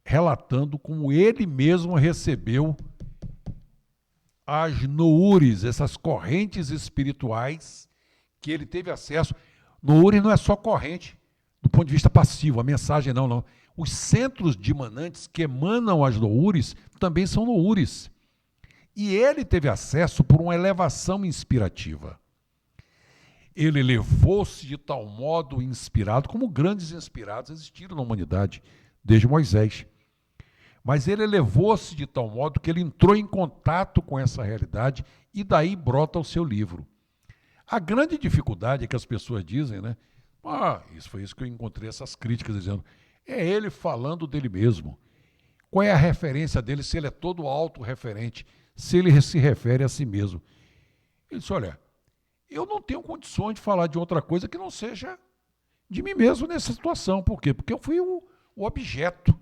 relatando como ele mesmo recebeu as noures, essas correntes espirituais que ele teve acesso. Noure não é só corrente do ponto de vista passivo, a mensagem não. Os centros dimanantes que emanam as noures também são noures. E ele teve acesso por uma elevação inspirativa. Ele elevou-se de tal modo inspirado, como grandes inspirados existiram na humanidade, desde Moisés. Mas ele elevou-se de tal modo que ele entrou em contato com essa realidade e daí brota o seu livro. A grande dificuldade é que as pessoas dizem, né? Isso foi isso que eu encontrei, essas críticas dizendo, é ele falando dele mesmo. Qual é a referência dele, se ele é todo autorreferente, se ele se refere a si mesmo? Ele disse, olha, eu não tenho condições de falar de outra coisa que não seja de mim mesmo nessa situação. Por quê? Porque eu fui o objeto.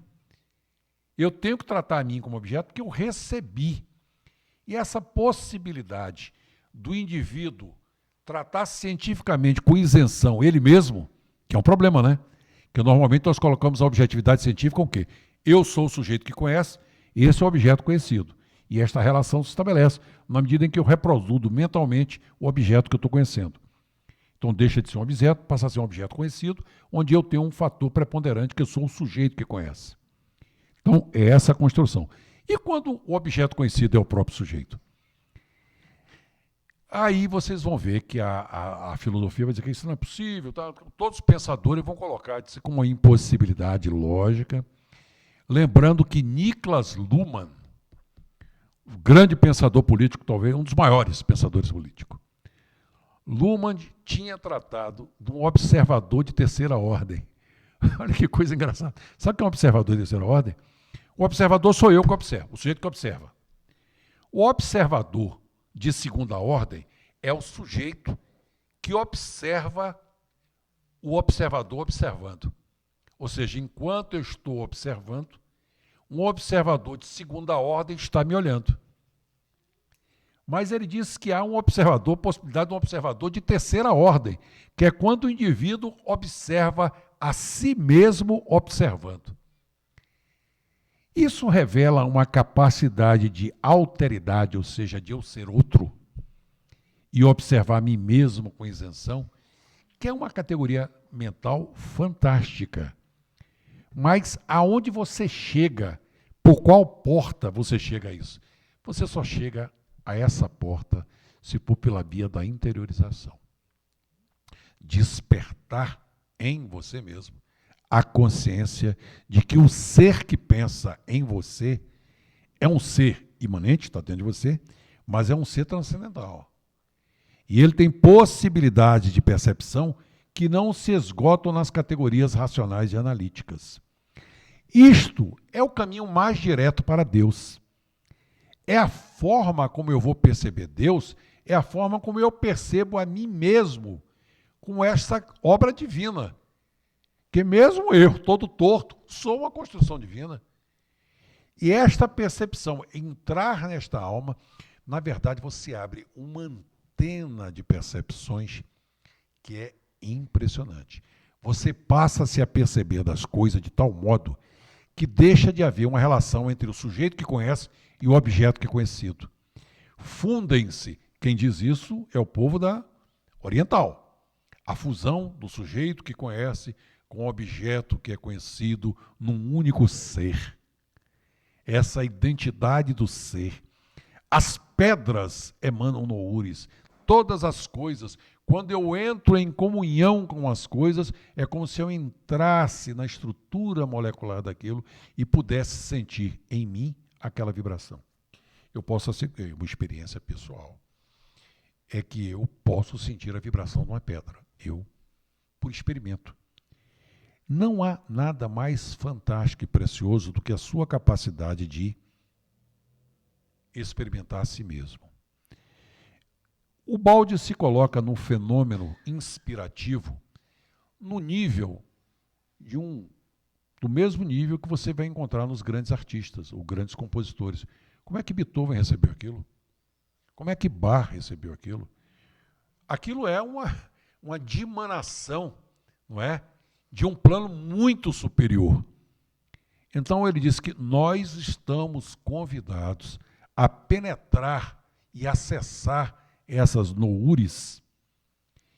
Eu tenho que tratar a mim como objeto porque eu recebi. E essa possibilidade do indivíduo tratar cientificamente com isenção ele mesmo, que é um problema, né? Que normalmente nós colocamos a objetividade científica com o quê? Eu sou o sujeito que conhece, e esse é o objeto conhecido. E esta relação se estabelece na medida em que eu reproduzo mentalmente o objeto que eu estou conhecendo. Então deixa de ser um objeto, passa a ser um objeto conhecido, onde eu tenho um fator preponderante, que eu sou o sujeito que conhece. Então é essa a construção. E quando o objeto conhecido é o próprio sujeito? Aí vocês vão ver que a filosofia vai dizer que isso não é possível. Tá? Todos os pensadores vão colocar isso como uma impossibilidade lógica. Lembrando que Niklas Luhmann, o grande pensador político, talvez um dos maiores pensadores políticos, Luhmann tinha tratado de um observador de terceira ordem. Olha que coisa engraçada. Sabe o que é um observador de terceira ordem? O observador sou eu que observo, o sujeito que observa. O observador de segunda ordem é o sujeito que observa o observador observando. Ou seja, enquanto eu estou observando, um observador de segunda ordem está me olhando. Mas ele diz que há um observador, possibilidade de um observador de terceira ordem, que é quando o indivíduo observa a si mesmo observando. Isso revela uma capacidade de alteridade, ou seja, de eu ser outro, e observar a mim mesmo com isenção, que é uma categoria mental fantástica. Mas aonde você chega, por qual porta você chega a isso? Você só chega a essa porta se for pela via da interiorização. Despertar em você mesmo a consciência de que o ser que pensa em você é um ser imanente, está dentro de você, mas é um ser transcendental. E ele tem possibilidades de percepção que não se esgotam nas categorias racionais e analíticas. Isto é o caminho mais direto para Deus. É a forma como eu vou perceber Deus, é a forma como eu percebo a mim mesmo com essa obra divina. Que mesmo eu, todo torto, sou uma construção divina. E esta percepção, entrar nesta alma, na verdade você abre uma antena de percepções que é impressionante. Você passa-se a perceber das coisas de tal modo que deixa de haver uma relação entre o sujeito que conhece e o objeto que é conhecido. Fundem-se, quem diz isso é o povo da oriental. A fusão do sujeito que conhece com o objeto que é conhecido num único ser. Essa identidade do ser. As pedras emanam noures. Todas as coisas, Quando eu entro em comunhão com as coisas, é como se eu entrasse na estrutura molecular daquilo e pudesse sentir em mim aquela vibração. Eu posso ter uma experiência pessoal. É que eu posso sentir a vibração de uma pedra. Eu, por experimento. Não há nada mais fantástico e precioso do que a sua capacidade de experimentar a si mesmo. O balde se coloca num fenômeno inspirativo no nível do mesmo nível que você vai encontrar nos grandes artistas ou grandes compositores. Como é que Beethoven recebeu aquilo? Como é que Bach recebeu aquilo? Aquilo é uma dimanação, não é? De um plano muito superior. Então ele diz que nós estamos convidados a penetrar e acessar essas noures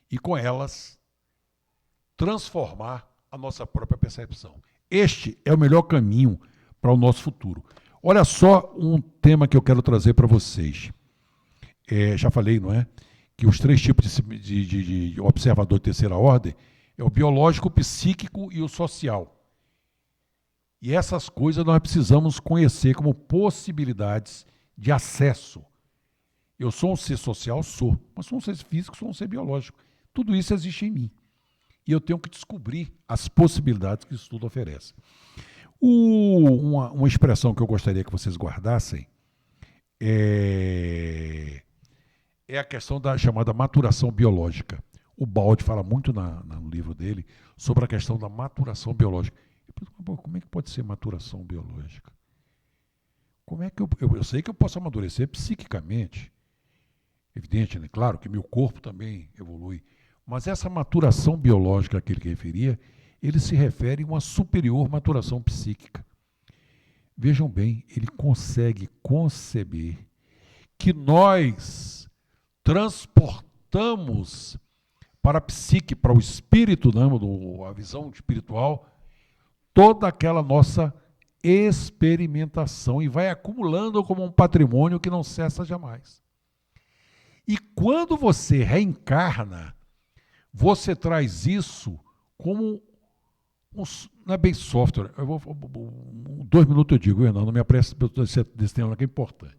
e com elas transformar a nossa própria percepção. Este é o melhor caminho para o nosso futuro. Olha só um tema que eu quero trazer para vocês. Já falei, não é? Que os 3 tipos de observador de terceira ordem é o biológico, o psíquico e o social. E essas coisas nós precisamos conhecer como possibilidades de acesso. Eu sou um ser social? Sou. Mas sou um ser físico, sou um ser biológico. Tudo isso existe em mim. E eu tenho que descobrir as possibilidades que isso tudo oferece. Uma expressão que eu gostaria que vocês guardassem é a questão da chamada maturação biológica. O Baldi fala muito no livro dele sobre a questão da maturação biológica. Como é que pode ser maturação biológica? Como é que eu sei que eu posso amadurecer psiquicamente? Evidente, né? Claro que meu corpo também evolui. Mas essa maturação biológica que ele referia, ele se refere a uma superior maturação psíquica. Vejam bem, ele consegue conceber que nós transportamos para a psique, para o espírito, né, a visão espiritual, toda aquela nossa experimentação e vai acumulando como um patrimônio que não cessa jamais. E quando você reencarna, você traz isso como não é bem software. 2 minutos eu digo, não me apresse desse tema que é importante.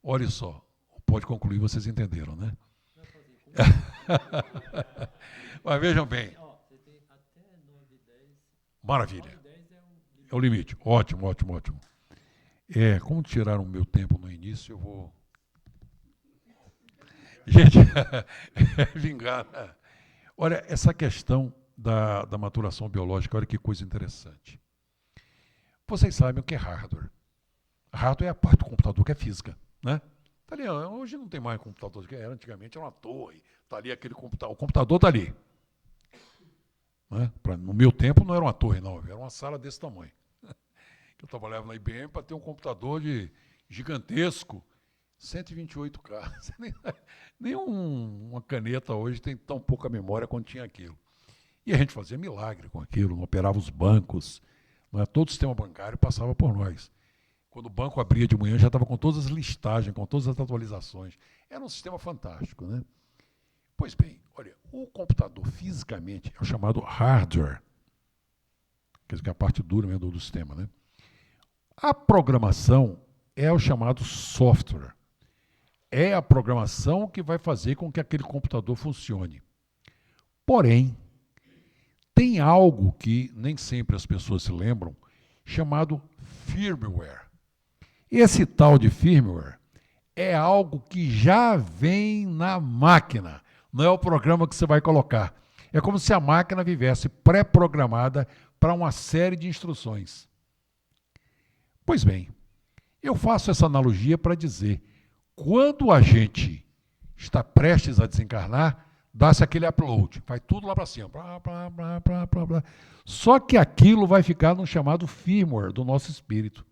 Olha só, pode concluir, vocês entenderam, né? Mas vejam bem. Maravilha. É o limite. Ótimo, ótimo, ótimo. Como tiraram o meu tempo no início, eu vou... Gente, vingada. Olha, essa questão da maturação biológica, olha que coisa interessante. Vocês sabem o que é hardware. Hardware é a parte do computador que é física, né? Tá ali, hoje não tem mais computador que era, antigamente era uma torre, tá ali aquele computador, o computador está ali. Né? No meu tempo não era uma torre, não, era uma sala desse tamanho. Eu trabalhava na IBM para ter um computador gigantesco, 128K. Nem uma caneta hoje tem tão pouca memória quanto tinha aquilo. E a gente fazia milagre com aquilo, operava os bancos, todo o sistema bancário passava por nós. Quando o banco abria de manhã, já estava com todas as listagens, com todas as atualizações. Era um sistema fantástico, né? Pois bem, olha, o computador fisicamente é o chamado hardware, quer dizer, que é a parte dura mesmo do sistema, né? A programação é o chamado software. É a programação que vai fazer com que aquele computador funcione. Porém, tem algo que nem sempre as pessoas se lembram, chamado firmware. Esse tal de firmware é algo que já vem na máquina, não é o programa que você vai colocar. É como se a máquina vivesse pré-programada para uma série de instruções. Pois bem, eu faço essa analogia para dizer, quando a gente está prestes a desencarnar, dá-se aquele upload, vai tudo lá para cima. Blá, blá, blá, blá, blá, blá. Só que aquilo vai ficar no chamado firmware do nosso espírito.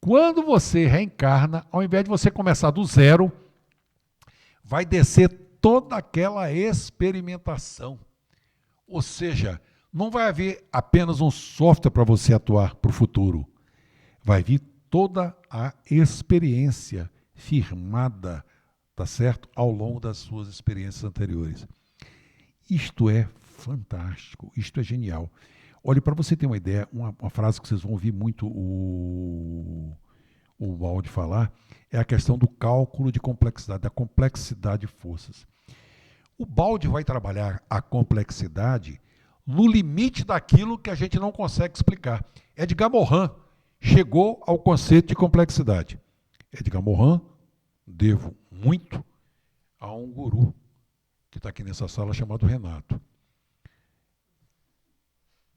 Quando você reencarna, ao invés de você começar do zero, vai descer toda aquela experimentação. Ou seja, não vai haver apenas um software para você atuar para o futuro. Vai vir toda a experiência firmada tá certo? Ao longo das suas experiências anteriores. Isto é fantástico, isto é genial. Olha, para você ter uma ideia, uma frase que vocês vão ouvir muito o Baldi falar, é a questão do cálculo de complexidade, da complexidade de forças. O Baldi vai trabalhar a complexidade no limite daquilo que a gente não consegue explicar. Edgar Morin chegou ao conceito de complexidade. Edgar Morin, devo muito a um guru que está aqui nessa sala chamado Renato,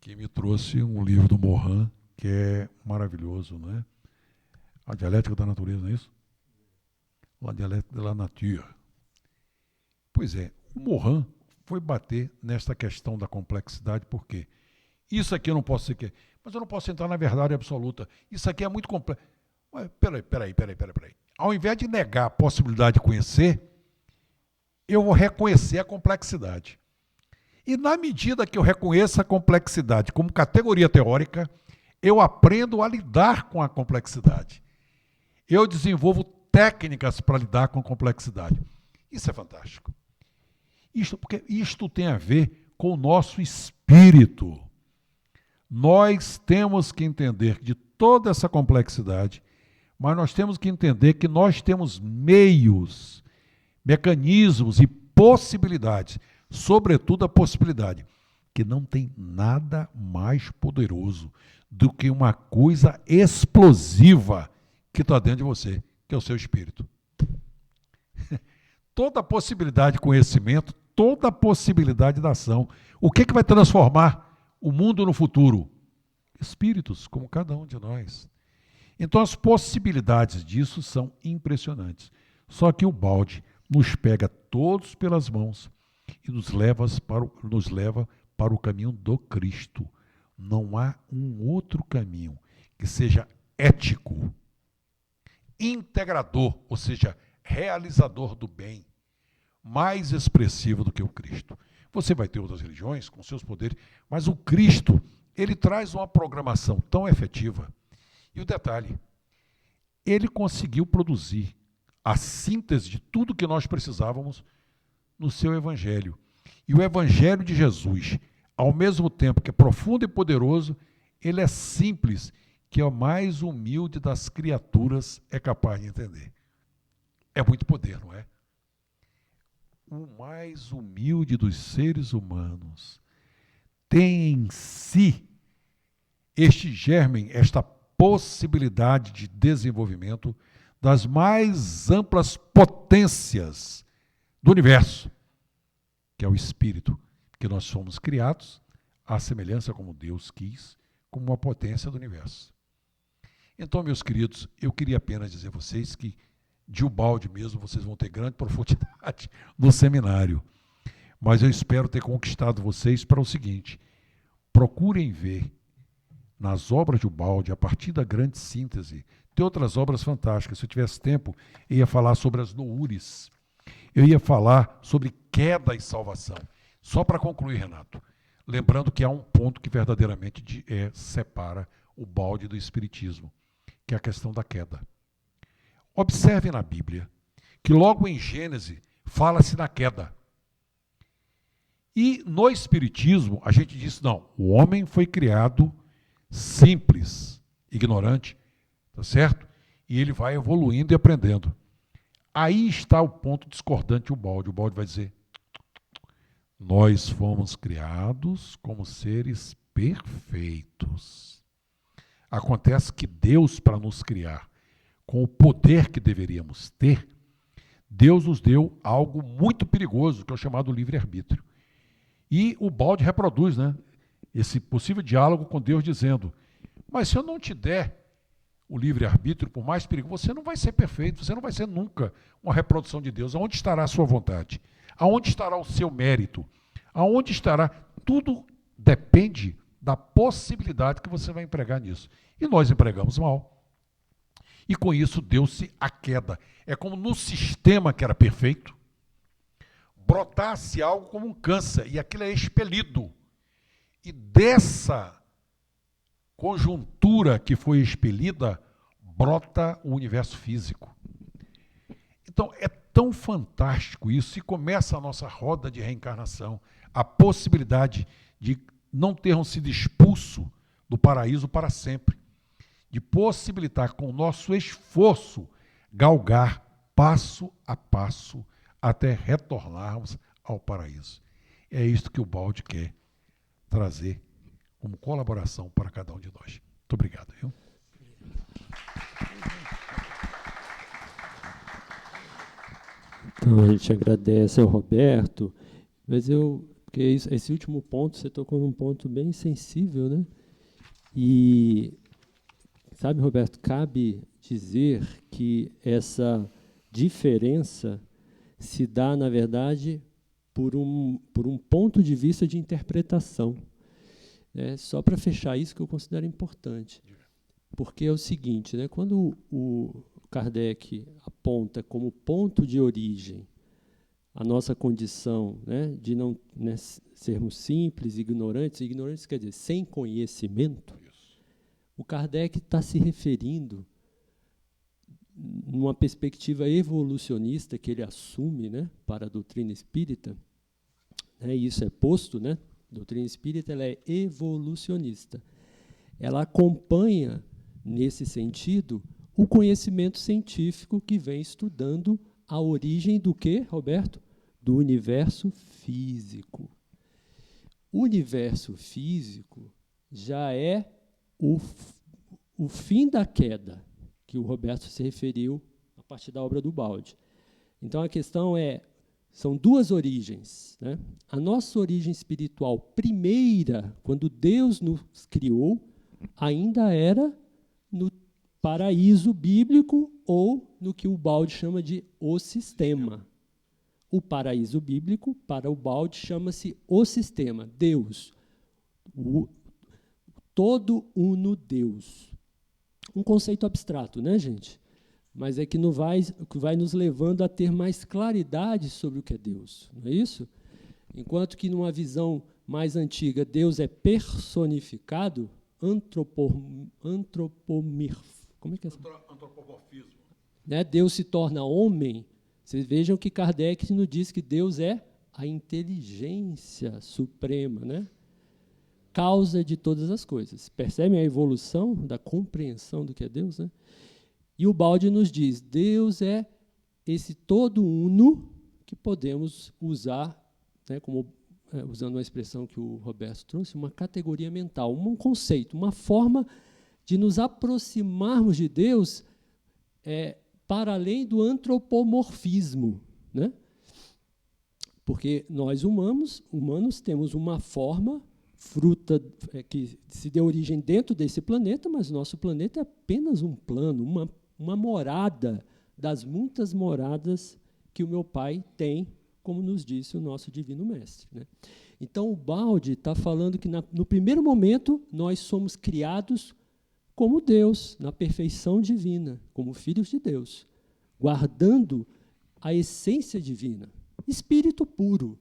que me trouxe um livro do Morin que é maravilhoso, não é? A Dialética da Natureza, não é isso? La Dialética de la Nature. Pois é, o Morin foi bater nesta questão da complexidade, porque isso aqui eu não posso ser que, mas eu não posso entrar na verdade absoluta. Isso aqui é muito complexo. Peraí. Ao invés de negar a possibilidade de conhecer, eu vou reconhecer a complexidade. E na medida que eu reconheço a complexidade como categoria teórica, eu aprendo a lidar com a complexidade. Eu desenvolvo técnicas para lidar com a complexidade. Isso é fantástico. Porque isto tem a ver com o nosso espírito. Nós temos que entender de toda essa complexidade, mas nós temos que entender que nós temos meios, mecanismos e possibilidades, sobretudo a possibilidade, que não tem nada mais poderoso do que uma coisa explosiva que está dentro de você, que é o seu espírito. Toda a possibilidade de conhecimento, toda a possibilidade da ação. O que vai transformar o mundo no futuro? Espíritos, como cada um de nós. Então as possibilidades disso são impressionantes. Só que o Baldi nos pega todos pelas mãos e nos leva para o caminho do Cristo. Não há um outro caminho que seja ético, integrador, ou seja, realizador do bem, mais expressivo do que o Cristo. Você vai ter outras religiões com seus poderes, mas o Cristo, ele traz uma programação tão efetiva. E o detalhe, ele conseguiu produzir a síntese de tudo que nós precisávamos no seu Evangelho. E o Evangelho de Jesus, ao mesmo tempo que é profundo e poderoso, ele é simples, que é o mais humilde das criaturas é capaz de entender. É muito poder, não é? O mais humilde dos seres humanos tem em si este germe, esta possibilidade de desenvolvimento das mais amplas potências do universo, que é o Espírito, que nós fomos criados à semelhança como Deus quis, como uma potência do universo. Então, meus queridos, eu queria apenas dizer a vocês que de Ubaldi mesmo vocês vão ter grande profundidade no seminário. Mas eu espero ter conquistado vocês para o seguinte: procurem ver nas obras de Ubaldi, a partir da grande síntese, tem outras obras fantásticas. Se eu tivesse tempo, eu ia falar sobre as noures, eu ia falar sobre queda e salvação. Só para concluir, Renato, lembrando que há um ponto que verdadeiramente separa o Ubaldi do Espiritismo, que é a questão da queda. Observe na Bíblia que logo em Gênesis fala-se na queda. E no Espiritismo a gente diz, não, o homem foi criado simples, ignorante, tá certo? E ele vai evoluindo e aprendendo. Aí está o ponto discordante do Ubaldi. O Ubaldi vai dizer, nós fomos criados como seres perfeitos. Acontece que Deus, para nos criar com o poder que deveríamos ter, Deus nos deu algo muito perigoso, que é o chamado livre-arbítrio. E o Ubaldi reproduz, né, esse possível diálogo com Deus, dizendo, mas se eu não te der o livre-arbítrio, por mais perigoso, você não vai ser perfeito, você não vai ser nunca uma reprodução de Deus. Aonde estará a sua vontade? Aonde estará o seu mérito? Aonde estará? Tudo depende da possibilidade que você vai empregar nisso. E nós empregamos mal. E com isso deu-se a queda. É como no sistema que era perfeito, brotasse algo como um câncer, e aquilo é expelido. E dessa conjuntura que foi expelida, brota o universo físico. Então, é tão fantástico isso, e começa a nossa roda de reencarnação, a possibilidade de não termos sido expulsos do paraíso para sempre, de possibilitar com o nosso esforço galgar passo a passo até retornarmos ao paraíso. É isto que o balde quer trazer como colaboração para cada um de nós. Muito obrigado, viu? Então, a gente agradece ao Roberto, mas porque esse último ponto, você tocou num ponto bem sensível, né? E, sabe, Roberto, cabe dizer que essa diferença se dá, na verdade, por um ponto de vista de interpretação. Só para fechar isso que eu considero importante. Porque é o seguinte, né, quando o Kardec aponta como ponto de origem a nossa condição, né, de não, né, sermos simples, ignorantes quer dizer sem conhecimento, o Kardec está se referindo numa perspectiva evolucionista que ele assume, né, para a doutrina espírita, né, e isso é posto, né, a doutrina espírita ela é evolucionista. Ela acompanha, nesse sentido, o conhecimento científico que vem estudando a origem do quê, Roberto? Do universo físico. O universo físico já é o fim da queda, que o Roberto se referiu a partir da obra do Balde. Então, a questão são duas origens, né? A nossa origem espiritual primeira, quando Deus nos criou, ainda era no paraíso bíblico ou no que o Balde chama de o sistema. O paraíso bíblico, para o Balde, chama-se o sistema, Deus, o todo uno Deus. Um conceito abstrato, né, gente? Mas é que vai nos levando a ter mais claridade sobre o que é Deus, não é isso? Enquanto que numa visão mais antiga, Deus é personificado, como é que é isso? Antropomorfismo. Né? Deus se torna homem. Vocês vejam que Kardec nos diz que Deus é a inteligência suprema, né? Causa de todas as coisas. Percebem a evolução da compreensão do que é Deus, né? E o Balde nos diz, Deus é esse todo uno que podemos usar, né, como, usando uma expressão que o Roberto trouxe, uma categoria mental, um conceito, uma forma de nos aproximarmos de Deus para além do antropomorfismo, né? Porque nós humanos temos uma forma fruta que se deu origem dentro desse planeta, mas nosso planeta é apenas um plano, uma morada das muitas moradas que o meu Pai tem, como nos disse o nosso Divino Mestre, né? Então, o Balde está falando que, no primeiro momento, nós somos criados como Deus, na perfeição divina, como filhos de Deus, guardando a essência divina, espírito puro,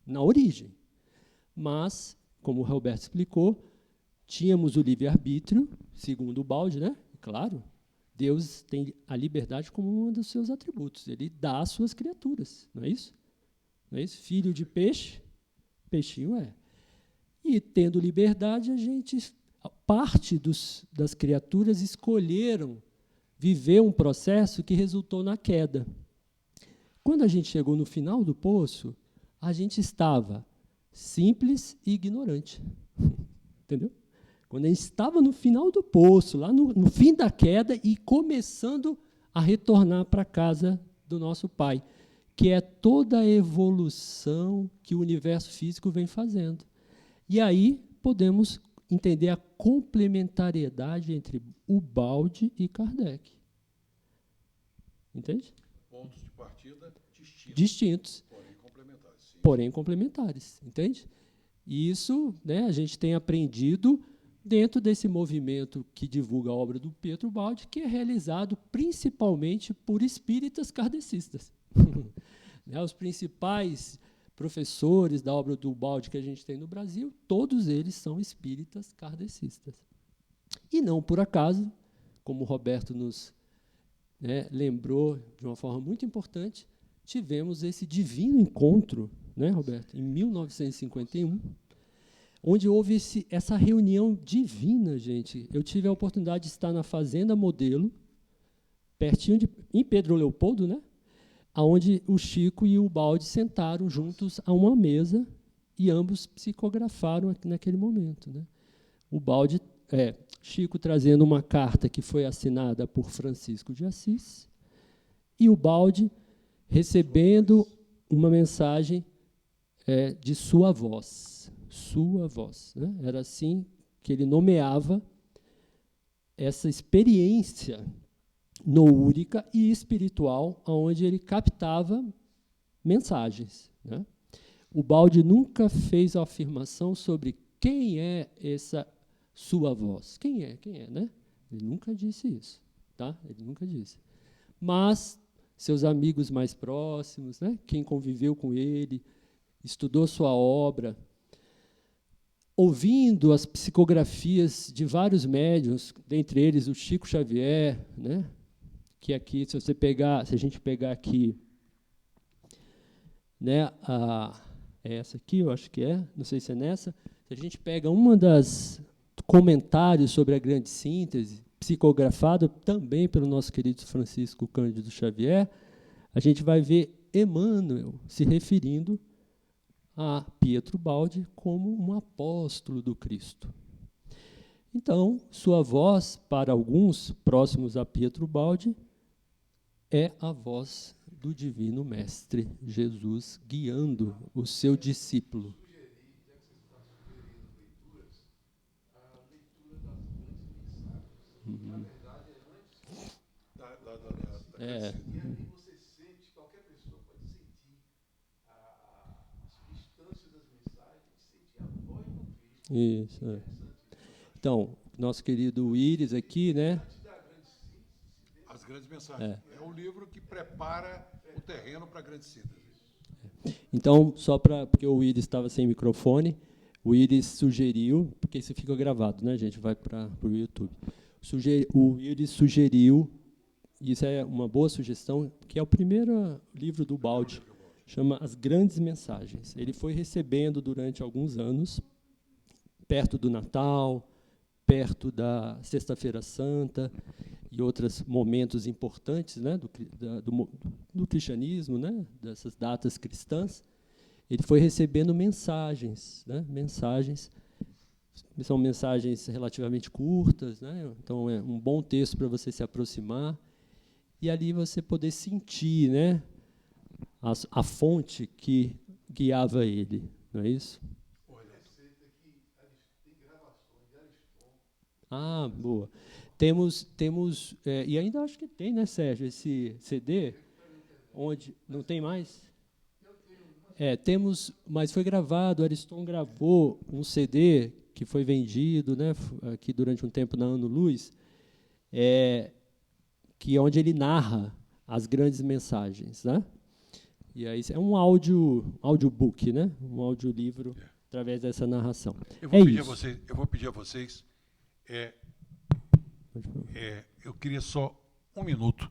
na origem. Mas, como o Roberto explicou, tínhamos o livre-arbítrio, segundo o Balde, né? Claro, Deus tem a liberdade como um dos seus atributos. Ele dá às suas criaturas, não é isso? Não é isso? Filho de peixe, peixinho é. E, tendo liberdade, parte das criaturas escolheram viver um processo que resultou na queda. Quando a gente chegou no final do poço, a gente estava simples e ignorante. Entendeu? Quando a gente estava no final do poço, lá no fim da queda e começando a retornar para a casa do nosso Pai, que é toda a evolução que o universo físico vem fazendo. E aí podemos entender a complementariedade entre o Balde e Kardec. Entende? Pontos de partida distintos. Porém complementares. Sim. Porém complementares, entende? E isso, né, a gente tem aprendido dentro desse movimento que divulga a obra do Pietro Baldi, que é realizado principalmente por espíritas kardecistas. Né, os principais professores da obra do Baldi que a gente tem no Brasil, todos eles são espíritas kardecistas. E não por acaso, como o Roberto nos né, lembrou de uma forma muito importante, tivemos esse divino encontro, né, Roberto, em 1951, onde houve essa reunião divina, gente. Eu tive a oportunidade de estar na Fazenda Modelo, pertinho em Pedro Leopoldo, né, onde o Chico e o Baldi sentaram juntos a uma mesa e ambos psicografaram naquele momento, né. O Baldi, Chico trazendo uma carta que foi assinada por Francisco de Assis e o Baldi recebendo uma mensagem de sua voz. Sua voz, né? Era assim que ele nomeava essa experiência noúrica e espiritual, onde ele captava mensagens, né? O Baldi nunca fez a afirmação sobre quem é essa sua voz. Quem é, né? Ele nunca disse isso, tá? Ele nunca disse. Mas seus amigos mais próximos, né? Quem conviveu com ele, estudou sua obra, ouvindo as psicografias de vários médiuns, dentre eles o Chico Xavier, né? Que aqui, se a gente pegar aqui, né? Essa aqui, eu acho que não sei se é nessa. Se a gente pega uma das comentários sobre a grande síntese, psicografado também pelo nosso querido Francisco Cândido Xavier, a gente vai ver Emmanuel se referindo a Pietro Baldi como um apóstolo do Cristo. Então, sua voz, para alguns próximos a Pietro Baldi, é a voz do Divino Mestre Jesus guiando o seu discípulo. Na verdade, antes e ali você sente, qualquer pessoa pode sentir a substância das mensagens, sentir a voz do Cristo. Isso. Então, nosso querido Íris aqui, né? As grandes mensagens. É o livro que prepara o terreno para a grande síntese. Então, porque o Íris estava sem microfone, o Íris sugeriu, porque isso fica gravado, né, gente? Vai para o YouTube. O Íris sugeriu, isso é uma boa sugestão, que é o primeiro livro do Baldi, chama As Grandes Mensagens. Ele foi recebendo durante alguns anos, perto do Natal, perto da Sexta-feira Santa e outros momentos importantes, né, do cristianismo, né, dessas datas cristãs. Ele foi recebendo mensagens, né, são mensagens relativamente curtas, né, então é um bom texto para você se aproximar e ali você poder sentir, né, a fonte que guiava ele, não é isso? Ah, boa. Temos e ainda acho que tem, né, Sérgio, esse CD, onde não tem mais? Temos, mas foi gravado, o Ariston gravou um CD que foi vendido, né, aqui durante um tempo na Ano Luz, que é onde ele narra as grandes mensagens, né? E aí é um audiobook, né? Um audiolivro através dessa narração. Eu vou pedir a vocês, eu queria só um minuto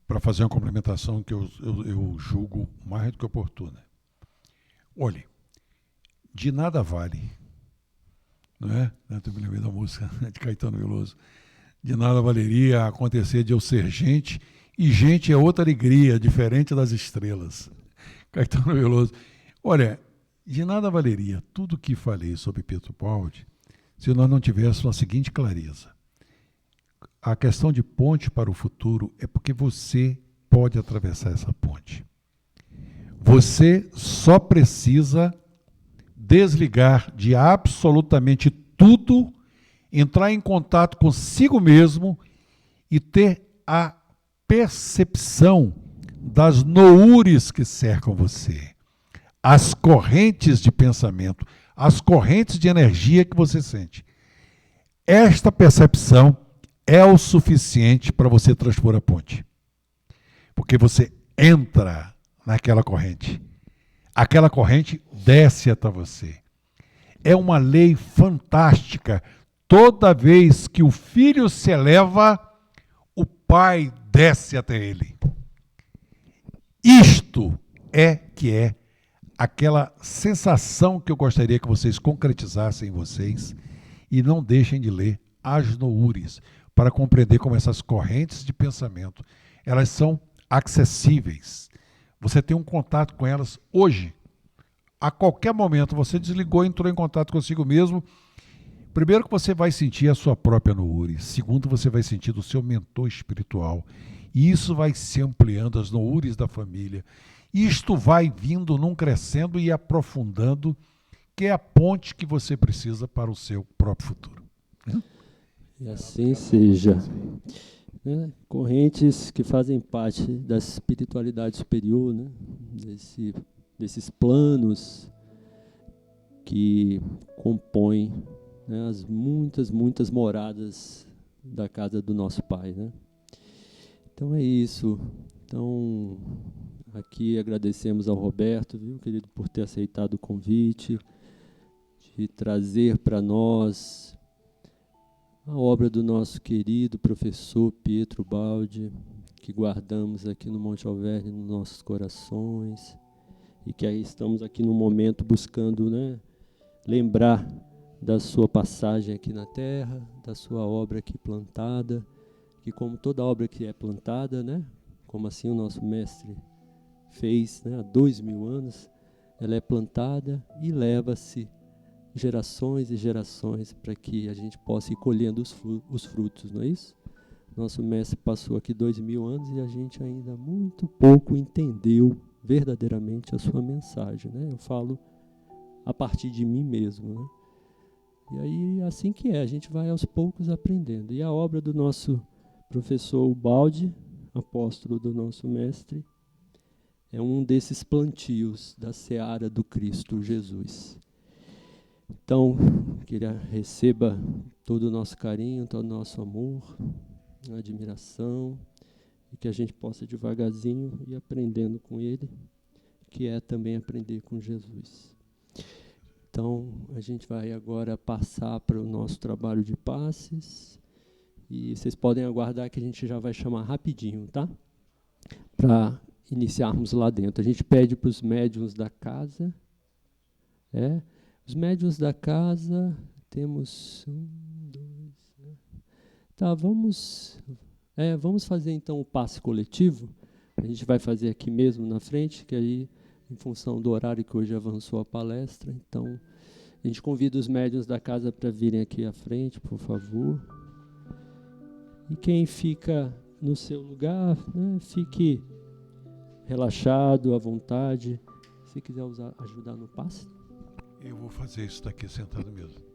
para fazer uma complementação que eu julgo mais do que oportuna. Olhe, de nada vale, não é? Eu me lembrei da música de Caetano Veloso. De nada valeria acontecer de eu ser gente, e gente é outra alegria, diferente das estrelas. Caetano Veloso. Olha, de nada valeria tudo o que falei sobre Pietro Baldi se nós não tivéssemos a seguinte clareza. A questão de ponte para o futuro é porque você pode atravessar essa ponte. Você só precisa desligar de absolutamente tudo, entrar em contato consigo mesmo e ter a percepção das noures que cercam você, as correntes de pensamento, as correntes de energia que você sente. Esta percepção é o suficiente para você transpor a ponte. Porque você entra naquela corrente. Aquela corrente desce até você. É uma lei fantástica. Toda vez que o filho se eleva, o pai desce até ele. Isto é aquela sensação que eu gostaria que vocês concretizassem em vocês e não deixem de ler as noures para compreender como essas correntes de pensamento, elas são acessíveis. Você tem um contato com elas hoje. A qualquer momento você desligou e entrou em contato consigo mesmo. Primeiro que você vai sentir a sua própria noure. Segundo, você vai sentir do seu mentor espiritual. E isso vai se ampliando, as noures da família. Isto vai vindo num crescendo e aprofundando, que é a ponte que você precisa para o seu próprio futuro. E assim seja. Correntes que fazem parte da espiritualidade superior, né? Desses planos que compõem, né, as muitas moradas da casa do nosso Pai, né? Então é isso. Então, aqui agradecemos ao Roberto, viu, querido, por ter aceitado o convite, de trazer para nós a obra do nosso querido professor Pietro Baldi, que guardamos aqui no Monte Alverne nos nossos corações, e que aí estamos aqui no momento buscando, né, lembrar da sua passagem aqui na Terra, da sua obra aqui plantada, que como toda obra que é plantada, né, como assim o nosso mestre fez, né, há 2000 anos, ela é plantada e leva-se gerações e gerações para que a gente possa ir colhendo os frutos, não é isso? Nosso mestre passou aqui 2000 anos e a gente ainda muito pouco entendeu verdadeiramente a sua mensagem, né? Eu falo a partir de mim mesmo, né? E aí, assim que é, a gente vai aos poucos aprendendo. E a obra do nosso professor Baldi, apóstolo do nosso mestre, é um desses plantios da seara do Cristo Jesus. Então, que ele receba todo o nosso carinho, todo o nosso amor, admiração, e que a gente possa devagarzinho ir aprendendo com ele, que é também aprender com Jesus. Então, a gente vai agora passar para o nosso trabalho de passes, e vocês podem aguardar que a gente já vai chamar rapidinho, tá? Para iniciarmos lá dentro. A gente pede para os médiuns da casa, os médiuns da casa, temos 1, 2... Tá, vamos fazer então o passe coletivo. A gente vai fazer aqui mesmo na frente, que aí, em função do horário que hoje avançou a palestra, então, a gente convida os médiuns da casa para virem aqui à frente, por favor. E quem fica no seu lugar, né, fique relaxado, à vontade. Se quiser ajudar no passe. Eu vou fazer isso daqui sentado mesmo.